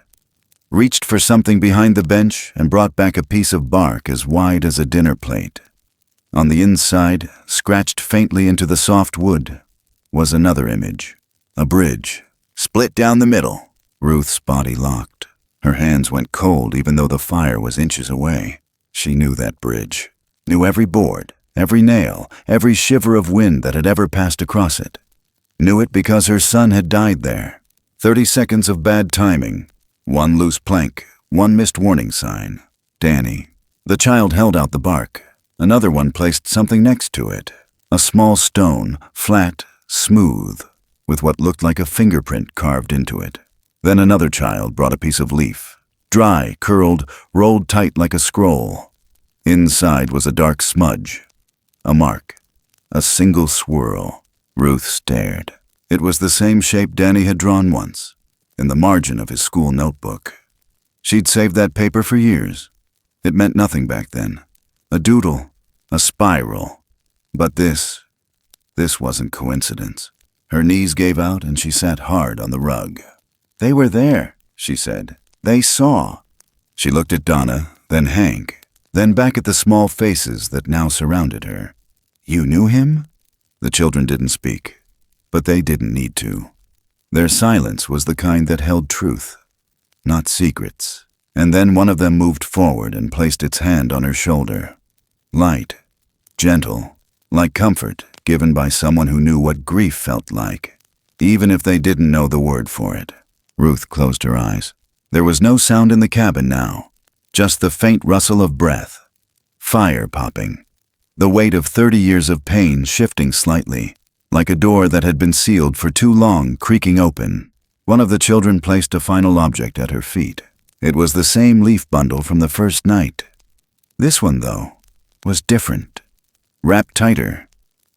A: reached for something behind the bench and brought back a piece of bark as wide as a dinner plate. On the inside, scratched faintly into the soft wood, was another image. A bridge, split down the middle. Ruth's body locked. Her hands went cold even though the fire was inches away. She knew that bridge. Knew every board, every nail, every shiver of wind that had ever passed across it. Knew it because her son had died there. 30 seconds of bad timing. One loose plank, one missed warning sign. Danny. The child held out the bark. Another one placed something next to it. A small stone, flat, smooth, with what looked like a fingerprint carved into it. Then another child brought a piece of leaf. Dry, curled, rolled tight like a scroll. Inside was a dark smudge. A mark. A single swirl. Ruth stared. It was the same shape Danny had drawn once, in the margin of his school notebook. She'd saved that paper for years. It meant nothing back then. A doodle, a spiral. But this wasn't coincidence. Her knees gave out and she sat hard on the rug. "They were there," she said. "They saw." She looked at Donna, then Hank, then back at the small faces that now surrounded her. "You knew him?" The children didn't speak, but they didn't need to. Their silence was the kind that held truth, not secrets. And then one of them moved forward and placed its hand on her shoulder. Light, gentle, like comfort given by someone who knew what grief felt like, even if they didn't know the word for it. Ruth closed her eyes. There was no sound in the cabin now, just the faint rustle of breath. Fire popping. The weight of 30 years of pain shifting slightly, like a door that had been sealed for too long creaking open. One of the children placed a final object at her feet. It was the same leaf bundle from the first night. This one, though, was different. Wrapped tighter.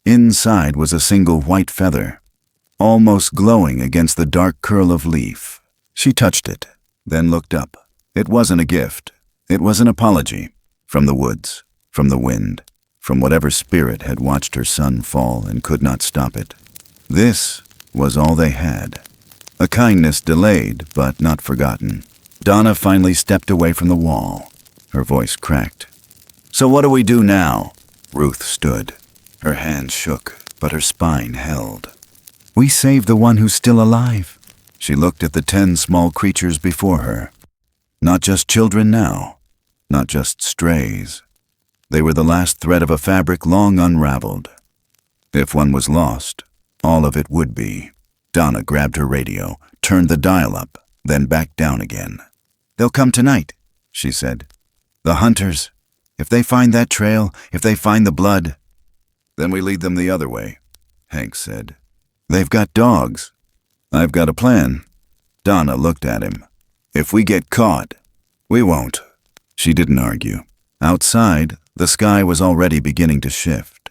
A: Inside was a single white feather, almost glowing against the dark curl of leaf. She touched it, then looked up. It wasn't a gift. It was an apology. From the woods, from the wind, from whatever spirit had watched her son fall and could not stop it. This was all they had. A kindness delayed, but not forgotten. Donna finally stepped away from the wall. Her voice cracked. "So what do we do now?" Ruth stood. Her hands shook, but her spine held. "We save the one who's still alive." She looked at the 10 small creatures before her. Not just children now, not just strays. They were the last thread of a fabric long unraveled. If one was lost, all of it would be. Donna grabbed her radio, turned the dial up, then back down again. "They'll come tonight," she said. "The hunters. If they find that trail, if they find the blood." "Then we lead them the other way," Hank said. "They've got dogs." "I've got a plan." Donna looked at him. "If we get caught, we won't." She didn't argue. Outside, the sky was already beginning to shift.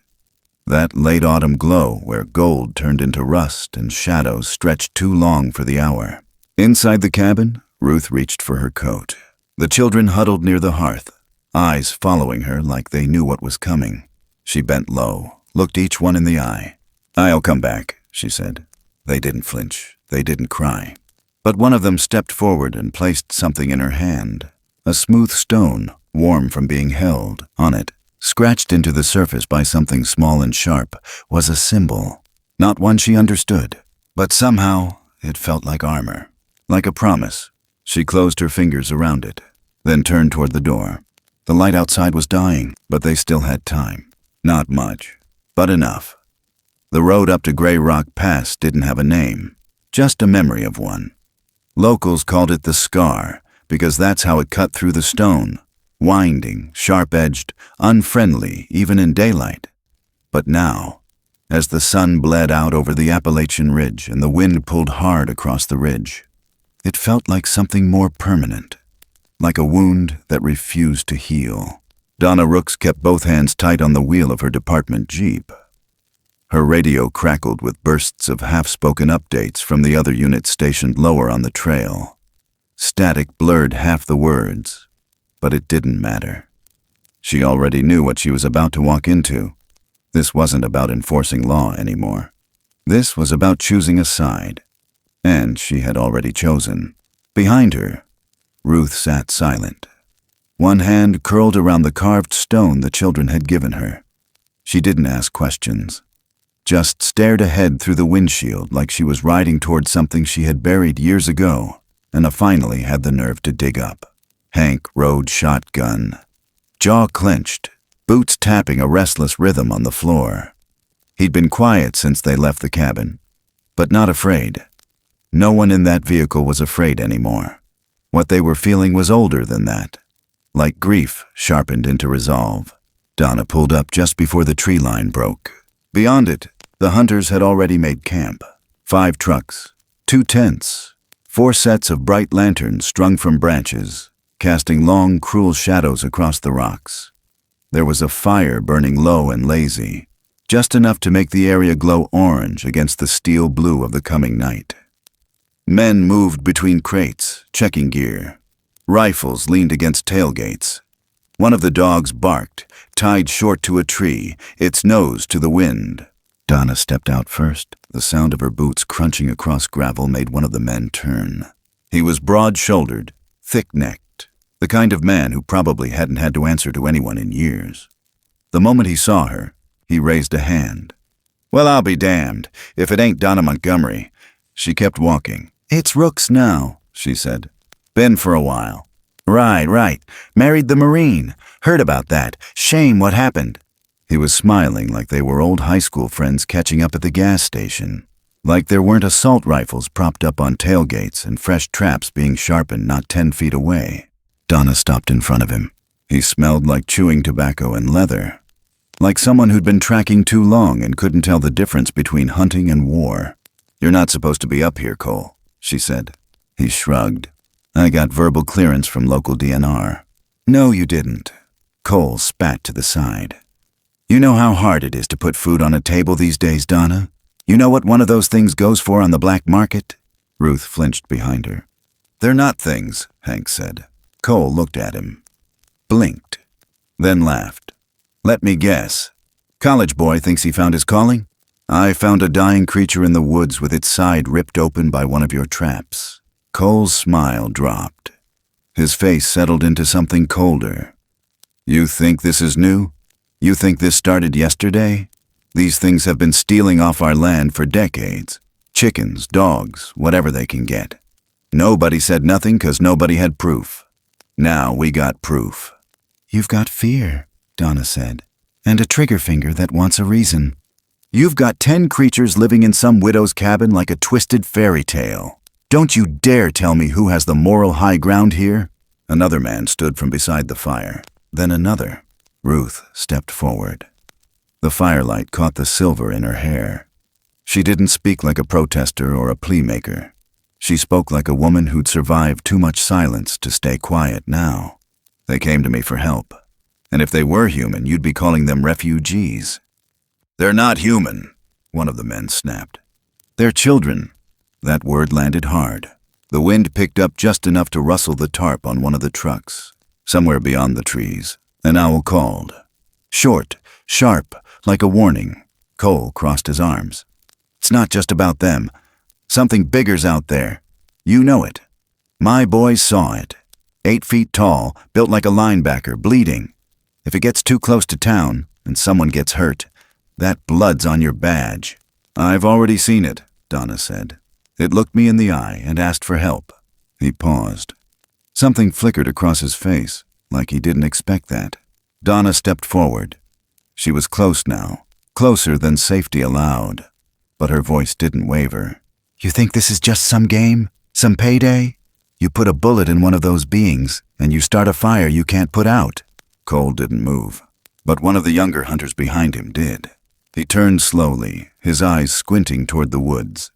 A: That late autumn glow where gold turned into rust and shadows stretched too long for the hour. Inside the cabin, Ruth reached for her coat. The children huddled near the hearth, eyes following her like they knew what was coming. She bent low, looked each one in the eye. "I'll come back," she said. They didn't flinch. They didn't cry. But one of them stepped forward and placed something in her hand. A smooth stone, warm from being held. On it, scratched into the surface by something small and sharp, was a symbol. Not one she understood, but somehow it felt like armor, like a promise. She closed her fingers around it, then turned toward the door. The light outside was dying, but they still had time. Not much, but enough. The road up to Gray Rock Pass didn't have a name, just a memory of one. Locals called it the Scar because that's how it cut through the stone, winding, sharp-edged, unfriendly even in daylight. But now, as the sun bled out over the Appalachian Ridge and the wind pulled hard across the ridge, it felt like something more permanent, like a wound that refused to heal. Donna Rooks kept both hands tight on the wheel of her department Jeep. Her radio crackled with bursts of half-spoken updates from the other units stationed lower on the trail. Static blurred half the words, but it didn't matter. She already knew what she was about to walk into. This wasn't about enforcing law anymore. This was about choosing a side, and she had already chosen. Behind her, Ruth sat silent. One hand curled around the carved stone the children had given her. She didn't ask questions. Just stared ahead through the windshield like she was riding toward something she had buried years ago and finally had the nerve to dig up. Hank rode shotgun, jaw clenched, boots tapping a restless rhythm on the floor. He'd been quiet since they left the cabin, but not afraid. No one in that vehicle was afraid anymore. What they were feeling was older than that, like grief sharpened into resolve. Donna pulled up just before the tree line broke. Beyond it, the hunters had already made camp. 5 trucks, 2 tents, 4 sets of bright lanterns strung from branches, casting long, cruel shadows across the rocks. There was a fire burning low and lazy, just enough to make the area glow orange against the steel blue of the coming night. Men moved between crates, checking gear. Rifles leaned against tailgates. One of the dogs barked, tied short to a tree, its nose to the wind. Donna stepped out first. The sound of her boots crunching across gravel made one of the men turn. He was broad-shouldered, thick-necked, the kind of man who probably hadn't had to answer to anyone in years. The moment he saw her, he raised a hand. "Well, I'll be damned, if it ain't Donna Montgomery." She kept walking. "It's Rooks now," she said. "Been for a while." Right. Married the Marine. Heard about that. Shame what happened." He was smiling like they were old high school friends catching up at the gas station. Like there weren't assault rifles propped up on tailgates and fresh traps being sharpened not 10 feet away. Donna stopped in front of him. He smelled like chewing tobacco and leather. Like someone who'd been tracking too long and couldn't tell the difference between hunting and war. "You're not supposed to be up here, Cole," she said. He shrugged. "I got verbal clearance from local DNR." "No, you didn't." Cole spat to the side. "You know how hard it is to put food on a table these days, Donna? You know what one of those things goes for on the black market?" Ruth flinched behind her. "They're not things," Hank said. Cole looked at him. Blinked. then laughed. Let me guess. College boy thinks he found his calling? I found a dying creature in the woods with its side ripped open by one of your traps. Cole's smile dropped. His face settled into something colder. You think this is new? You think this started yesterday? These things have been stealing off our land for decades. Chickens, dogs, whatever they can get. Nobody said nothing because nobody had proof. Now we got proof. You've got fear, Donna said, and a trigger finger that wants a reason. You've got 10 creatures living in some widow's cabin like a twisted fairy tale. Don't you dare tell me who has the moral high ground here. Another man stood from beside the fire, then another. Ruth stepped forward. The firelight caught the silver in her hair. She didn't speak like a protester or a plea maker. She spoke like a woman who'd survived too much silence to stay quiet now. They came to me for help. And if they were human, you'd be calling them refugees. They're not human, one of the men snapped. They're children. That word landed hard. The wind picked up just enough to rustle the tarp on one of the trucks. Somewhere beyond the trees, an owl called. Short, sharp, like a warning. Cole crossed his arms. It's not just about them. Something bigger's out there. You know it. My boys saw it. 8 feet tall, built like a linebacker, bleeding. If it gets too close to town, and someone gets hurt, that blood's on your badge. I've already seen it, Donna said. It looked me in the eye and asked for help. He paused. Something flickered across his face, like he didn't expect that. Donna stepped forward. She was close now, closer than safety allowed. But her voice didn't waver. You think this is just some game? Some payday? You put a bullet in one of those beings, and you start a fire you can't put out. Cole didn't move, but one of the younger hunters behind him did. He turned slowly, his eyes squinting toward the woods.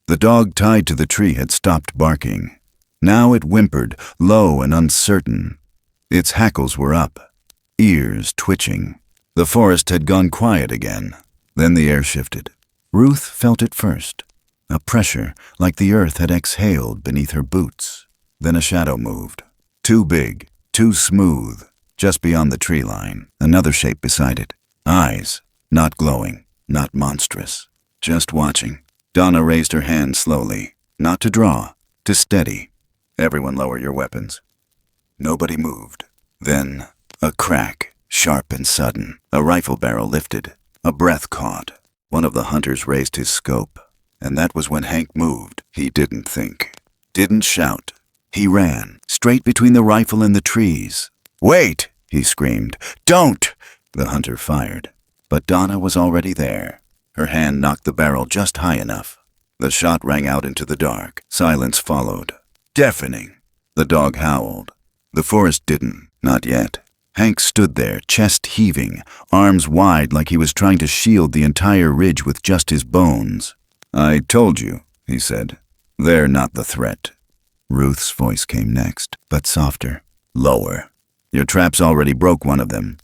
A: The dog tied to the tree had stopped barking. Now it whimpered, low and uncertain. Its hackles were up, ears twitching. The forest had gone quiet again. Then the air shifted. Ruth felt it first. A pressure, like the earth had exhaled beneath her boots. Then a shadow moved. Too big, too smooth, just beyond the tree line. Another shape beside it. Eyes, not glowing, not monstrous. Just watching. Donna raised her hand slowly. Not to draw, to steady. Everyone lower your weapons. Nobody moved. Then, a crack, sharp and sudden. A rifle barrel lifted. A breath caught. One of the hunters raised his scope. And that was when Hank moved. He didn't think. Didn't shout. He ran, straight between the rifle and the trees. Wait, he screamed. Don't! The hunter fired. But Donna was already there. Her hand knocked the barrel just high enough. The shot rang out into the dark. Silence followed. Deafening. The dog howled. The forest didn't. Not yet. Hank stood there, chest heaving, arms wide like he was trying to shield the entire ridge with just his bones. I told you, he said. They're not the threat. Ruth's voice came next, but softer. Lower. Your traps already broke one of them.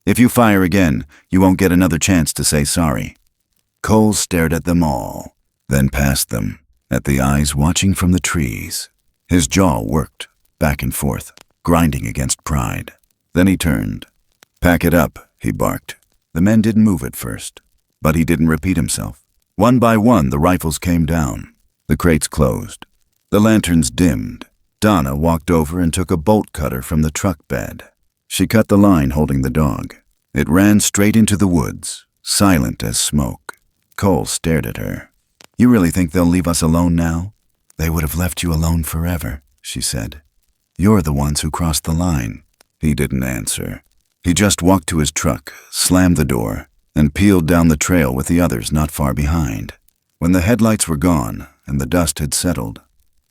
A: If you fire again, you won't get another chance to say sorry. Cole stared at them all, then past them, at the eyes watching from the trees. His jaw worked, back and forth, grinding against pride. Then he turned. Pack it up, he barked. The men didn't move at first, but he didn't repeat himself. One by one, the rifles came down. The crates closed. The lanterns dimmed. Donna walked over and took a bolt cutter from the truck bed. She cut the line holding the dog. It ran straight into the woods, silent as smoke. Cole stared at her. You really think they'll leave us alone now? They would have left you alone forever, she said. You're the ones who crossed the line. He didn't answer. He just walked to his truck, slammed the door, and peeled down the trail with the others not far behind. When the headlights were gone and the dust had settled,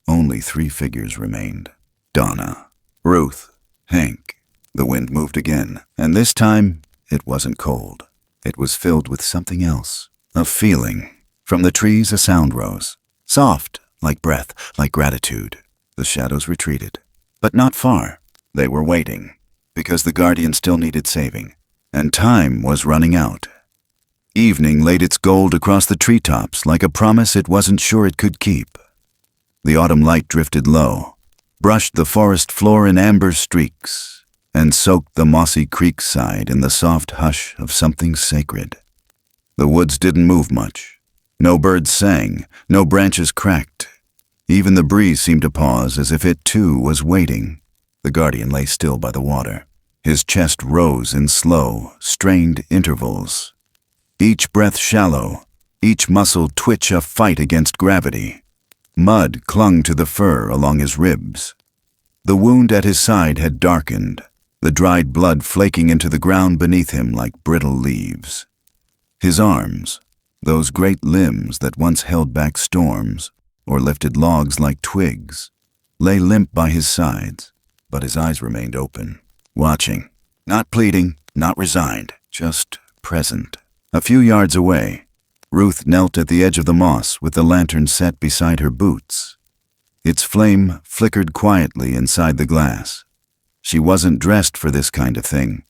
A: only 3 figures remained. Donna, Ruth, Hank. The wind moved again, and this time it wasn't cold. It was filled with something else, a feeling. From the trees a sound rose, soft, like breath, like gratitude. The shadows retreated, but not far. They were waiting, because the guardian still needed saving, and time was running out. Evening laid its gold across the treetops like a promise it wasn't sure it could keep. The autumn light drifted low, brushed the forest floor in amber streaks. and soaked the mossy creek side in the soft hush of something sacred. The woods didn't move much. No birds sang, no branches cracked. Even the breeze seemed to pause as if it too was waiting. The guardian lay still by the water. His chest rose in slow, strained intervals. Each breath shallow, each muscle twitch a fight against gravity. Mud clung to the fur along his ribs. The wound at his side had darkened, the dried blood flaking into the ground beneath him like brittle leaves. His arms, those great limbs that once held back storms or lifted logs like twigs, lay limp by his sides, but his eyes remained open, watching, not pleading, not resigned, just present. A few yards away, Ruth knelt at the edge of the moss with the lantern set beside her boots. Its flame flickered quietly inside the glass. She wasn't dressed for this kind of thing.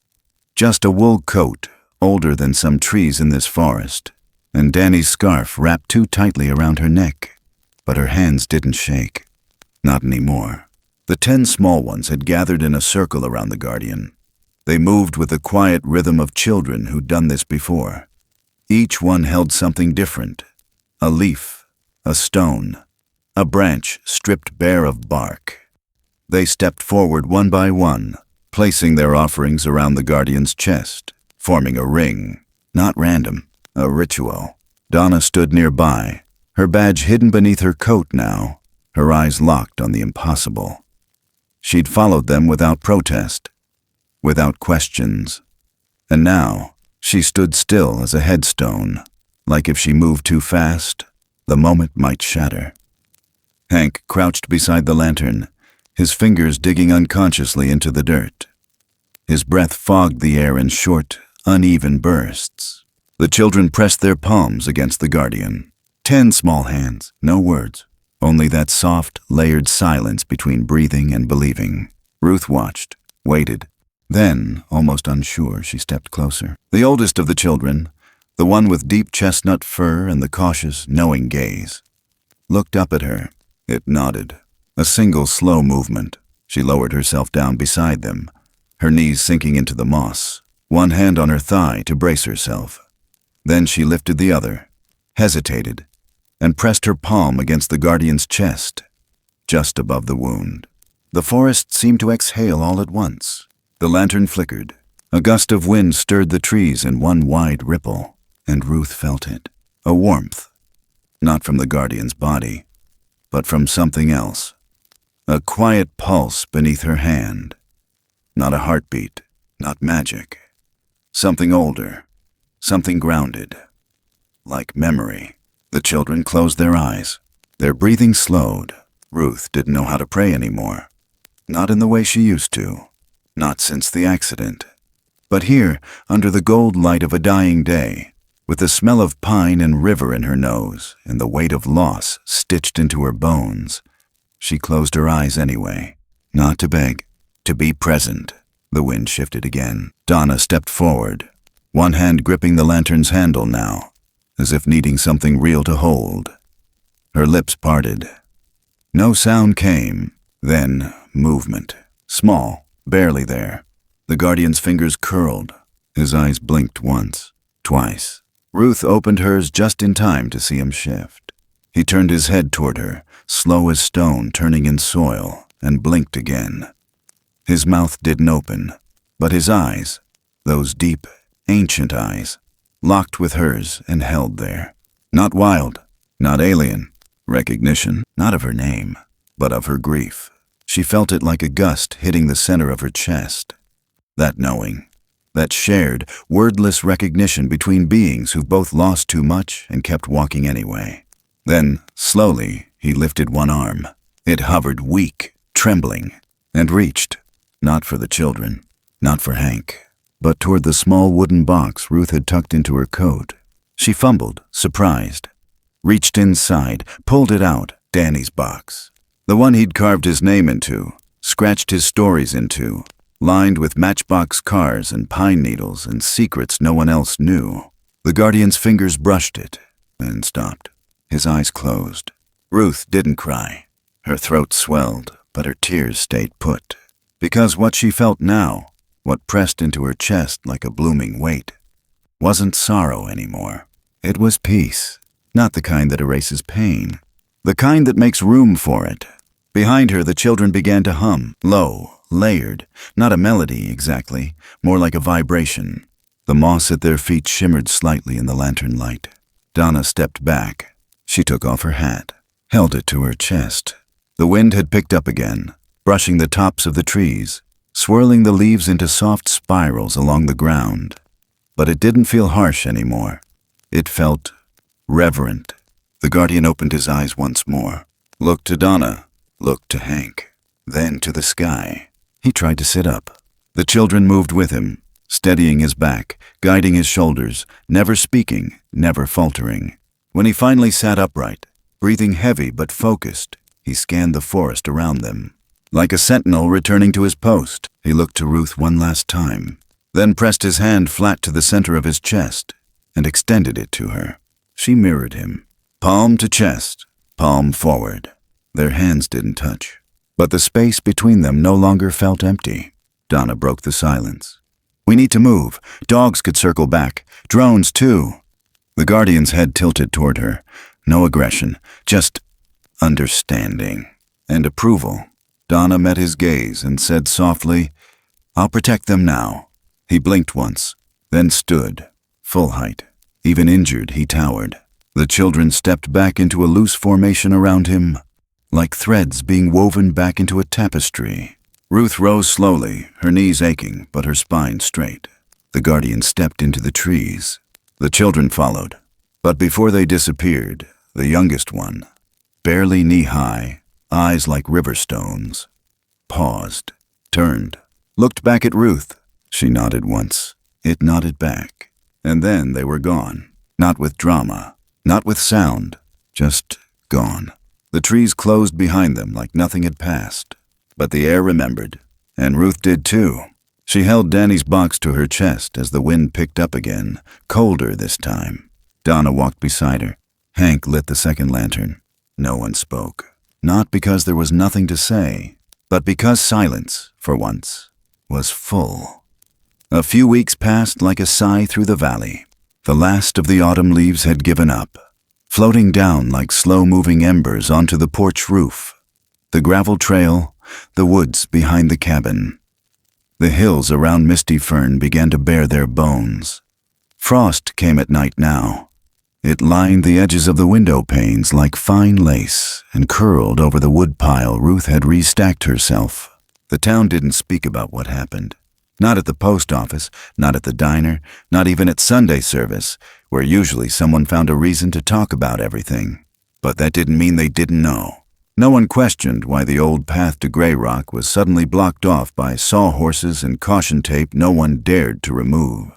A: Just a wool coat, older than some trees in this forest, and Danny's scarf wrapped too tightly around her neck. But her hands didn't shake. Not anymore. The 10 small ones had gathered in a circle around the guardian. They moved with the quiet rhythm of children who'd done this before. Each one held something different. A leaf, a stone, a branch stripped bare of bark. They stepped forward one by one, placing their offerings around the guardian's chest, forming a ring. Not random, a ritual. Donna stood nearby, her badge hidden beneath her coat now, her eyes locked on the impossible. She'd followed them without protest, without questions. And now, she stood still as a headstone, like if she moved too fast, the moment might shatter. Hank crouched beside the lantern, his fingers digging unconsciously into the dirt. His breath fogged the air in short, uneven bursts. The children pressed their palms against the guardian. 10 small hands, no words, only that soft, layered silence between breathing and believing. Ruth watched, waited. Then, almost unsure, she stepped closer. The oldest of the children, the one with deep chestnut fur and the cautious, knowing gaze, looked up at her. It nodded. A single slow movement. She lowered herself down beside them, her knees sinking into the moss, one hand on her thigh to brace herself. Then she lifted the other, hesitated, and pressed her palm against the guardian's chest, just above the wound. The forest seemed to exhale all at once. The lantern flickered. A gust of wind stirred the trees in one wide ripple, and Ruth felt it. A warmth, not from the guardian's body, but from something else. A quiet pulse beneath her hand. Not a heartbeat, not magic. Something older, something grounded, like memory. The children closed their eyes. Their breathing slowed. Ruth didn't know how to pray anymore. Not in the way she used to. Not since the accident. But here, under the gold light of a dying day, with the smell of pine and river in her nose and the weight of loss stitched into her bones, she closed her eyes anyway. Not to beg, to be present. The wind shifted again. Donna stepped forward, one hand gripping the lantern's handle now, as if needing something real to hold. Her lips parted. No sound came. Then movement. Small, barely there. The guardian's fingers curled. His eyes blinked once, twice. Ruth opened hers just in time to see him shift. He turned his head toward her, slow as stone turning in soil, and blinked again. His mouth didn't open, but his eyes, those deep, ancient eyes, locked with hers and held there. Not wild, not alien. Recognition, not of her name, but of her grief. She felt it like a gust hitting the center of her chest. That knowing, that shared, wordless recognition between beings who both lost too much and kept walking anyway. Then, slowly, he lifted one arm. It hovered weak, trembling, and reached, not for the children, not for Hank, but toward the small wooden box Ruth had tucked into her coat. She fumbled, surprised, reached inside, pulled it out, Danny's box. The one he'd carved his name into, scratched his stories into, lined with matchbox cars and pine needles and secrets no one else knew. The guardian's fingers brushed it, and stopped. His eyes closed. Ruth didn't cry. Her throat swelled, but her tears stayed put. Because what she felt now What pressed into her chest like a blooming weight wasn't sorrow anymore. It was peace, not the kind that erases pain, the kind that makes room for it. Behind her, the children began to hum, low, layered, not a melody exactly, more like a vibration. The moss at their feet shimmered slightly in the lantern light. Donna stepped back. She took off her hat, held it to her chest. The wind had picked up again, brushing the tops of the trees, swirling the leaves into soft spirals along the ground. But it didn't feel harsh anymore. It felt reverent. The guardian opened his eyes once more, looked to Donna, looked to Hank, then to the sky. He tried to sit up. The children moved with him, steadying his back, guiding his shoulders, never speaking, never faltering. When he finally sat upright, breathing heavy but focused, he scanned the forest around them. Like a sentinel returning to his post, he looked to Ruth one last time, then pressed his hand flat to the center of his chest and extended it to her. She mirrored him, palm to chest, palm forward. Their hands didn't touch, but the space between them no longer felt empty. Donna broke the silence. "We need to move. Dogs could circle back. Drones, too." The guardian's head tilted toward her. No aggression, just understanding and approval. Donna met his gaze and said softly, "I'll protect them now." He blinked once, then stood, full height. Even injured, he towered. The children stepped back into a loose formation around him, like threads being woven back into a tapestry. Ruth rose slowly, her knees aching, but her spine straight. The guardian stepped into the trees. The children followed. But before they disappeared, the youngest one, barely knee-high, eyes like river stones, paused, turned, looked back at Ruth. She nodded once. It nodded back. And then they were gone. Not with drama, not with sound, just gone. The trees closed behind them like nothing had passed. But the air remembered, and Ruth did too. She held Danny's box to her chest as the wind picked up again, colder this time. Donna walked beside her. Hank lit the second lantern. No one spoke. Not because there was nothing to say, but because silence, for once, was full. A few weeks passed like a sigh through the valley. The last of the autumn leaves had given up, floating down like slow-moving embers onto the porch roof. The gravel trail, the woods behind the cabin. The hills around Misty Fern began to bare their bones. Frost came at night now. It lined the edges of the window panes like fine lace and curled over the woodpile Ruth had restacked herself. The town didn't speak about what happened. Not at the post office, not at the diner, not even at Sunday service, where usually someone found a reason to talk about everything. But that didn't mean they didn't know. No one questioned why the old path to Grey Rock was suddenly blocked off by sawhorses and caution tape no one dared to remove.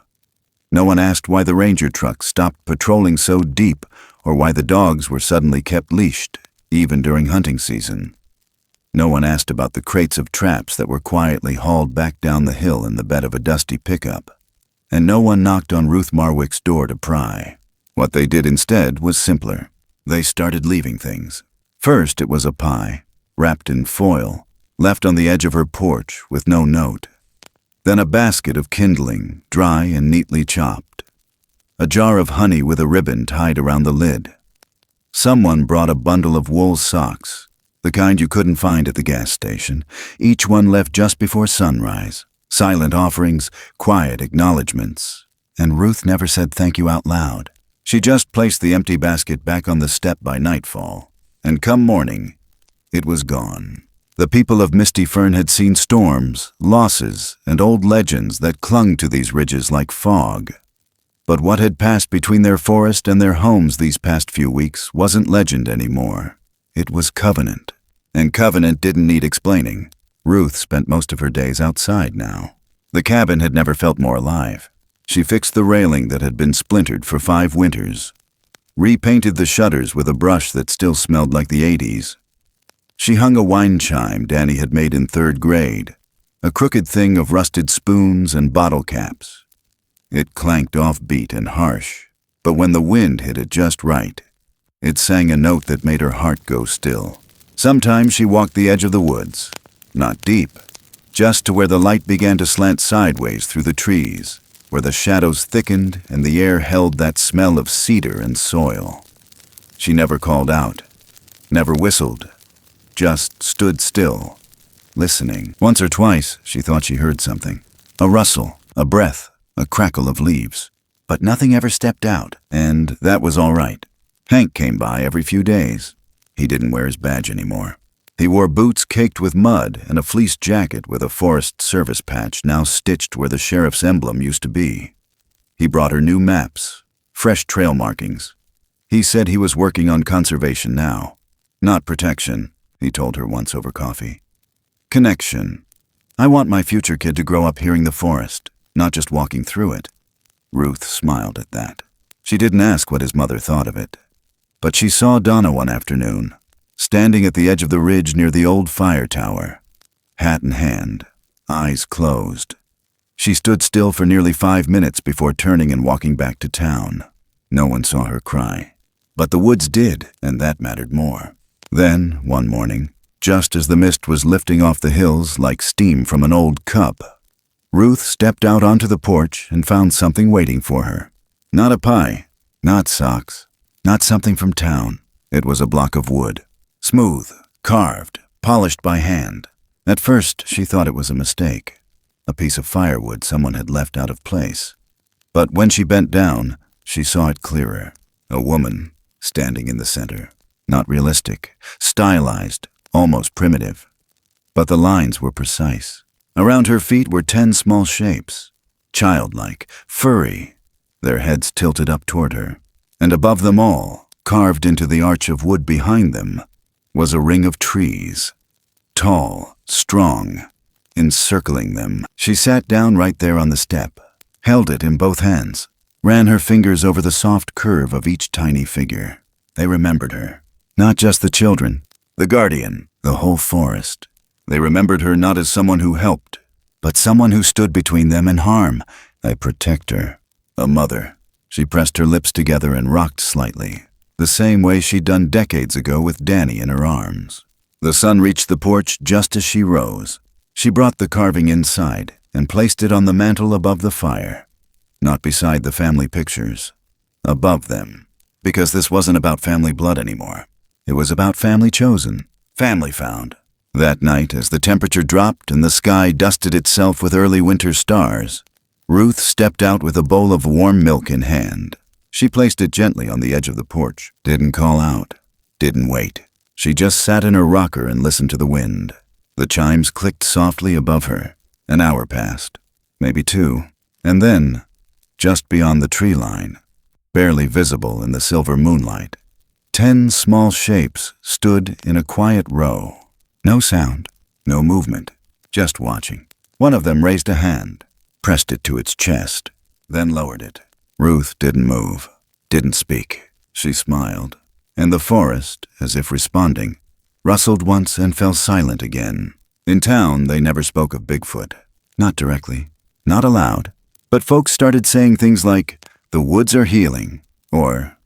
A: No one asked why the ranger truck stopped patrolling so deep or why the dogs were suddenly kept leashed, even during hunting season. No one asked about the crates of traps that were quietly hauled back down the hill in the bed of a dusty pickup. And no one knocked on Ruth Marwick's door to pry. What they did instead was simpler. They started leaving things. First, it was a pie, wrapped in foil, left on the edge of her porch with no note. Then a basket of kindling, dry and neatly chopped. A jar of honey with a ribbon tied around the lid. Someone brought a bundle of wool socks, the kind you couldn't find at the gas station, each one left just before sunrise. Silent offerings, quiet acknowledgments. And Ruth never said thank you out loud. She just placed the empty basket back on the step by nightfall. And come morning, it was gone. The people of Misty Fern had seen storms, losses, and old legends that clung to these ridges like fog. But what had passed between their forest and their homes these past few weeks wasn't legend anymore. It was covenant. And covenant didn't need explaining. Ruth spent most of her days outside now. The cabin had never felt more alive. She fixed the railing that had been splintered for 5 winters. Repainted the shutters with a brush that still smelled like the 80s. She hung a wine chime Danny had made in 3rd grade, a crooked thing of rusted spoons and bottle caps. It clanked offbeat and harsh, but when the wind hit it just right, it sang a note that made her heart go still. Sometimes she walked the edge of the woods, not deep, just to where the light began to slant sideways through the trees, where the shadows thickened and the air held that smell of cedar and soil. She never called out, never whistled, just stood still, listening. Once or twice, she thought she heard something. A rustle, a breath, a crackle of leaves. But nothing ever stepped out, and that was all right. Hank came by every few days. He didn't wear his badge anymore. He wore boots caked with mud and a fleece jacket with a Forest Service patch now stitched where the sheriff's emblem used to be. He brought her new maps, fresh trail markings. He said he was working on conservation now. Not protection, he told her once over coffee. Connection. I want my future kid to grow up hearing the forest, not just walking through it. Ruth smiled at that. She didn't ask what his mother thought of it. But she saw Donna one afternoon, standing at the edge of the ridge near the old fire tower, hat in hand, eyes closed. She stood still for nearly 5 minutes before turning and walking back to town. No one saw her cry. But the woods did, and that mattered more. Then, one morning, just as the mist was lifting off the hills like steam from an old cup, Ruth stepped out onto the porch and found something waiting for her. Not a pie, not socks, not something from town. It was a block of wood. Smooth, carved, polished by hand. At first, she thought it was a mistake, a piece of firewood someone had left out of place. But when she bent down, she saw it clearer. A woman standing in the center. Not realistic, stylized, almost primitive. But the lines were precise. Around her feet were 10 small shapes, childlike, furry, their heads tilted up toward her. And above them all, carved into the arch of wood behind them, was a ring of trees, tall, strong, encircling them. She sat down right there on the step, held it in both hands, ran her fingers over the soft curve of each tiny figure. They remembered her. Not just the children, the guardian, the whole forest. They remembered her not as someone who helped, but someone who stood between them and harm, a protector, a mother. She pressed her lips together and rocked slightly, the same way she'd done decades ago with Danny in her arms. The sun reached the porch just as she rose. She brought the carving inside and placed it on the mantel above the fire, not beside the family pictures, above them, because this wasn't about family blood anymore. It was about family chosen, family found. That night, as the temperature dropped and the sky dusted itself with early winter stars, Ruth stepped out with a bowl of warm milk in hand. She placed it gently on the edge of the porch, didn't call out, didn't wait. She just sat in her rocker and listened to the wind. The chimes clicked softly above her. An hour passed, maybe 2, and then, just beyond the tree line, barely visible in the silver moonlight, 10 small shapes stood in a quiet row. No sound, no movement, just watching. One of them raised a hand, pressed it to its chest, then lowered it. Ruth didn't move, didn't speak. She smiled, and the forest, as if responding, rustled once and fell silent again. In town, they never spoke of Bigfoot. Not directly, not aloud. But folks started saying things like, "The woods are healing," or,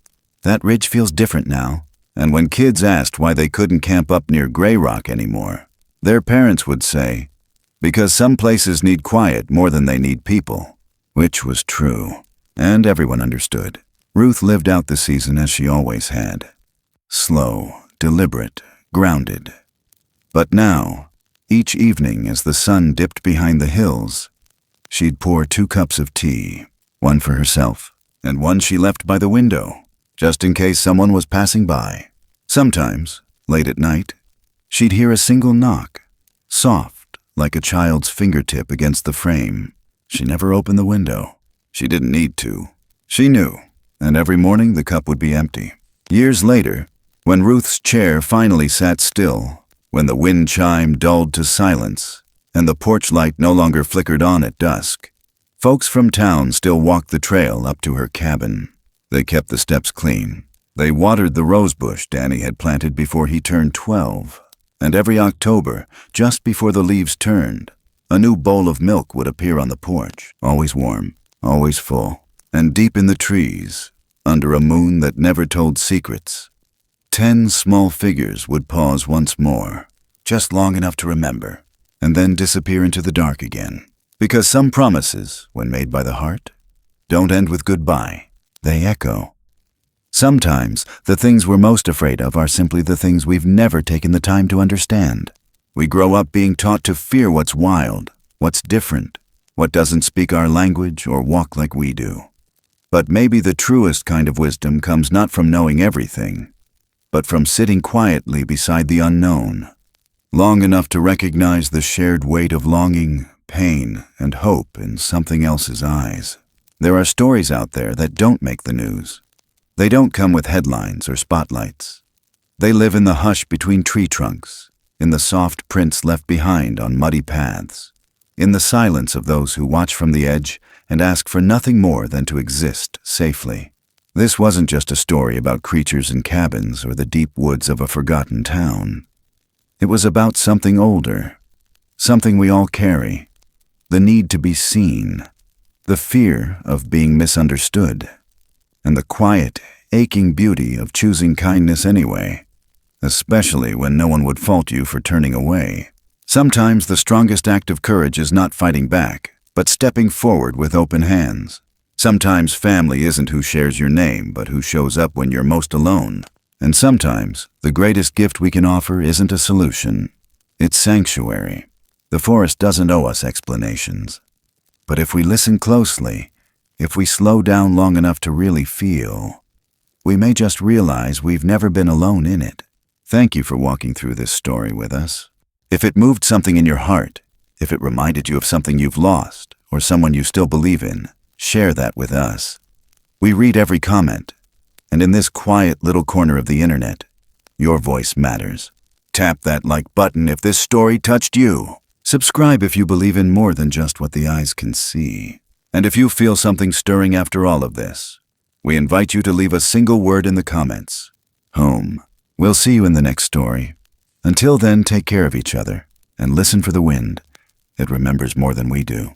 A: "That ridge feels different now." And when kids asked why they couldn't camp up near Gray Rock anymore, their parents would say, "Because some places need quiet more than they need people," which was true. And everyone understood. Ruth lived out the season as she always had. Slow, deliberate, grounded. But now, each evening as the sun dipped behind the hills, she'd pour 2 cups of tea, one for herself, and one she left by the window, just in case someone was passing by. Sometimes, late at night, she'd hear a single knock, soft, like a child's fingertip against the frame. She never opened the window. She didn't need to. She knew, and every morning the cup would be empty. Years later, when Ruth's chair finally sat still, when the wind chime dulled to silence, and the porch light no longer flickered on at dusk, folks from town still walked the trail up to her cabin. They kept the steps clean. They watered the rose bush Danny had planted before he turned 12. And every October, just before the leaves turned, a new bowl of milk would appear on the porch, always warm, always full. And deep in the trees, under a moon that never told secrets, 10 small figures would pause once more, just long enough to remember. and then disappear into the dark again. Because some promises, when made by the heart, don't end with goodbye. They echo. Sometimes, the things we're most afraid of are simply the things we've never taken the time to understand. We grow up being taught to fear what's wild, what's different, what doesn't speak our language or walk like we do. But maybe the truest kind of wisdom comes not from knowing everything, but from sitting quietly beside the unknown, long enough to recognize the shared weight of longing, pain, and hope in something else's eyes. There are stories out there that don't make the news. They don't come with headlines or spotlights. They live in the hush between tree trunks, in the soft prints left behind on muddy paths, in the silence of those who watch from the edge and ask for nothing more than to exist safely. This wasn't just a story about creatures in cabins or the deep woods of a forgotten town. It was about something older, something we all carry, the need to be seen, the fear of being misunderstood, and the quiet, aching beauty of choosing kindness anyway, especially when no one would fault you for turning away. Sometimes the strongest act of courage is not fighting back, but stepping forward with open hands. Sometimes family isn't who shares your name, but who shows up when you're most alone. And sometimes the greatest gift we can offer isn't a solution, it's sanctuary. The forest doesn't owe us explanations. But if we listen closely, if we slow down long enough to really feel, we may just realize we've never been alone in it. Thank you for walking through this story with us. If it moved something in your heart, if it reminded you of something you've lost or someone you still believe in, share that with us. We read every comment, and in this quiet little corner of the internet, your voice matters. Tap that like button if this story touched you. Subscribe if you believe in more than just what the eyes can see. And if you feel something stirring after all of this, we invite you to leave a single word in the comments. Home. We'll see you in the next story. Until then, take care of each other and listen for the wind. It remembers more than we do.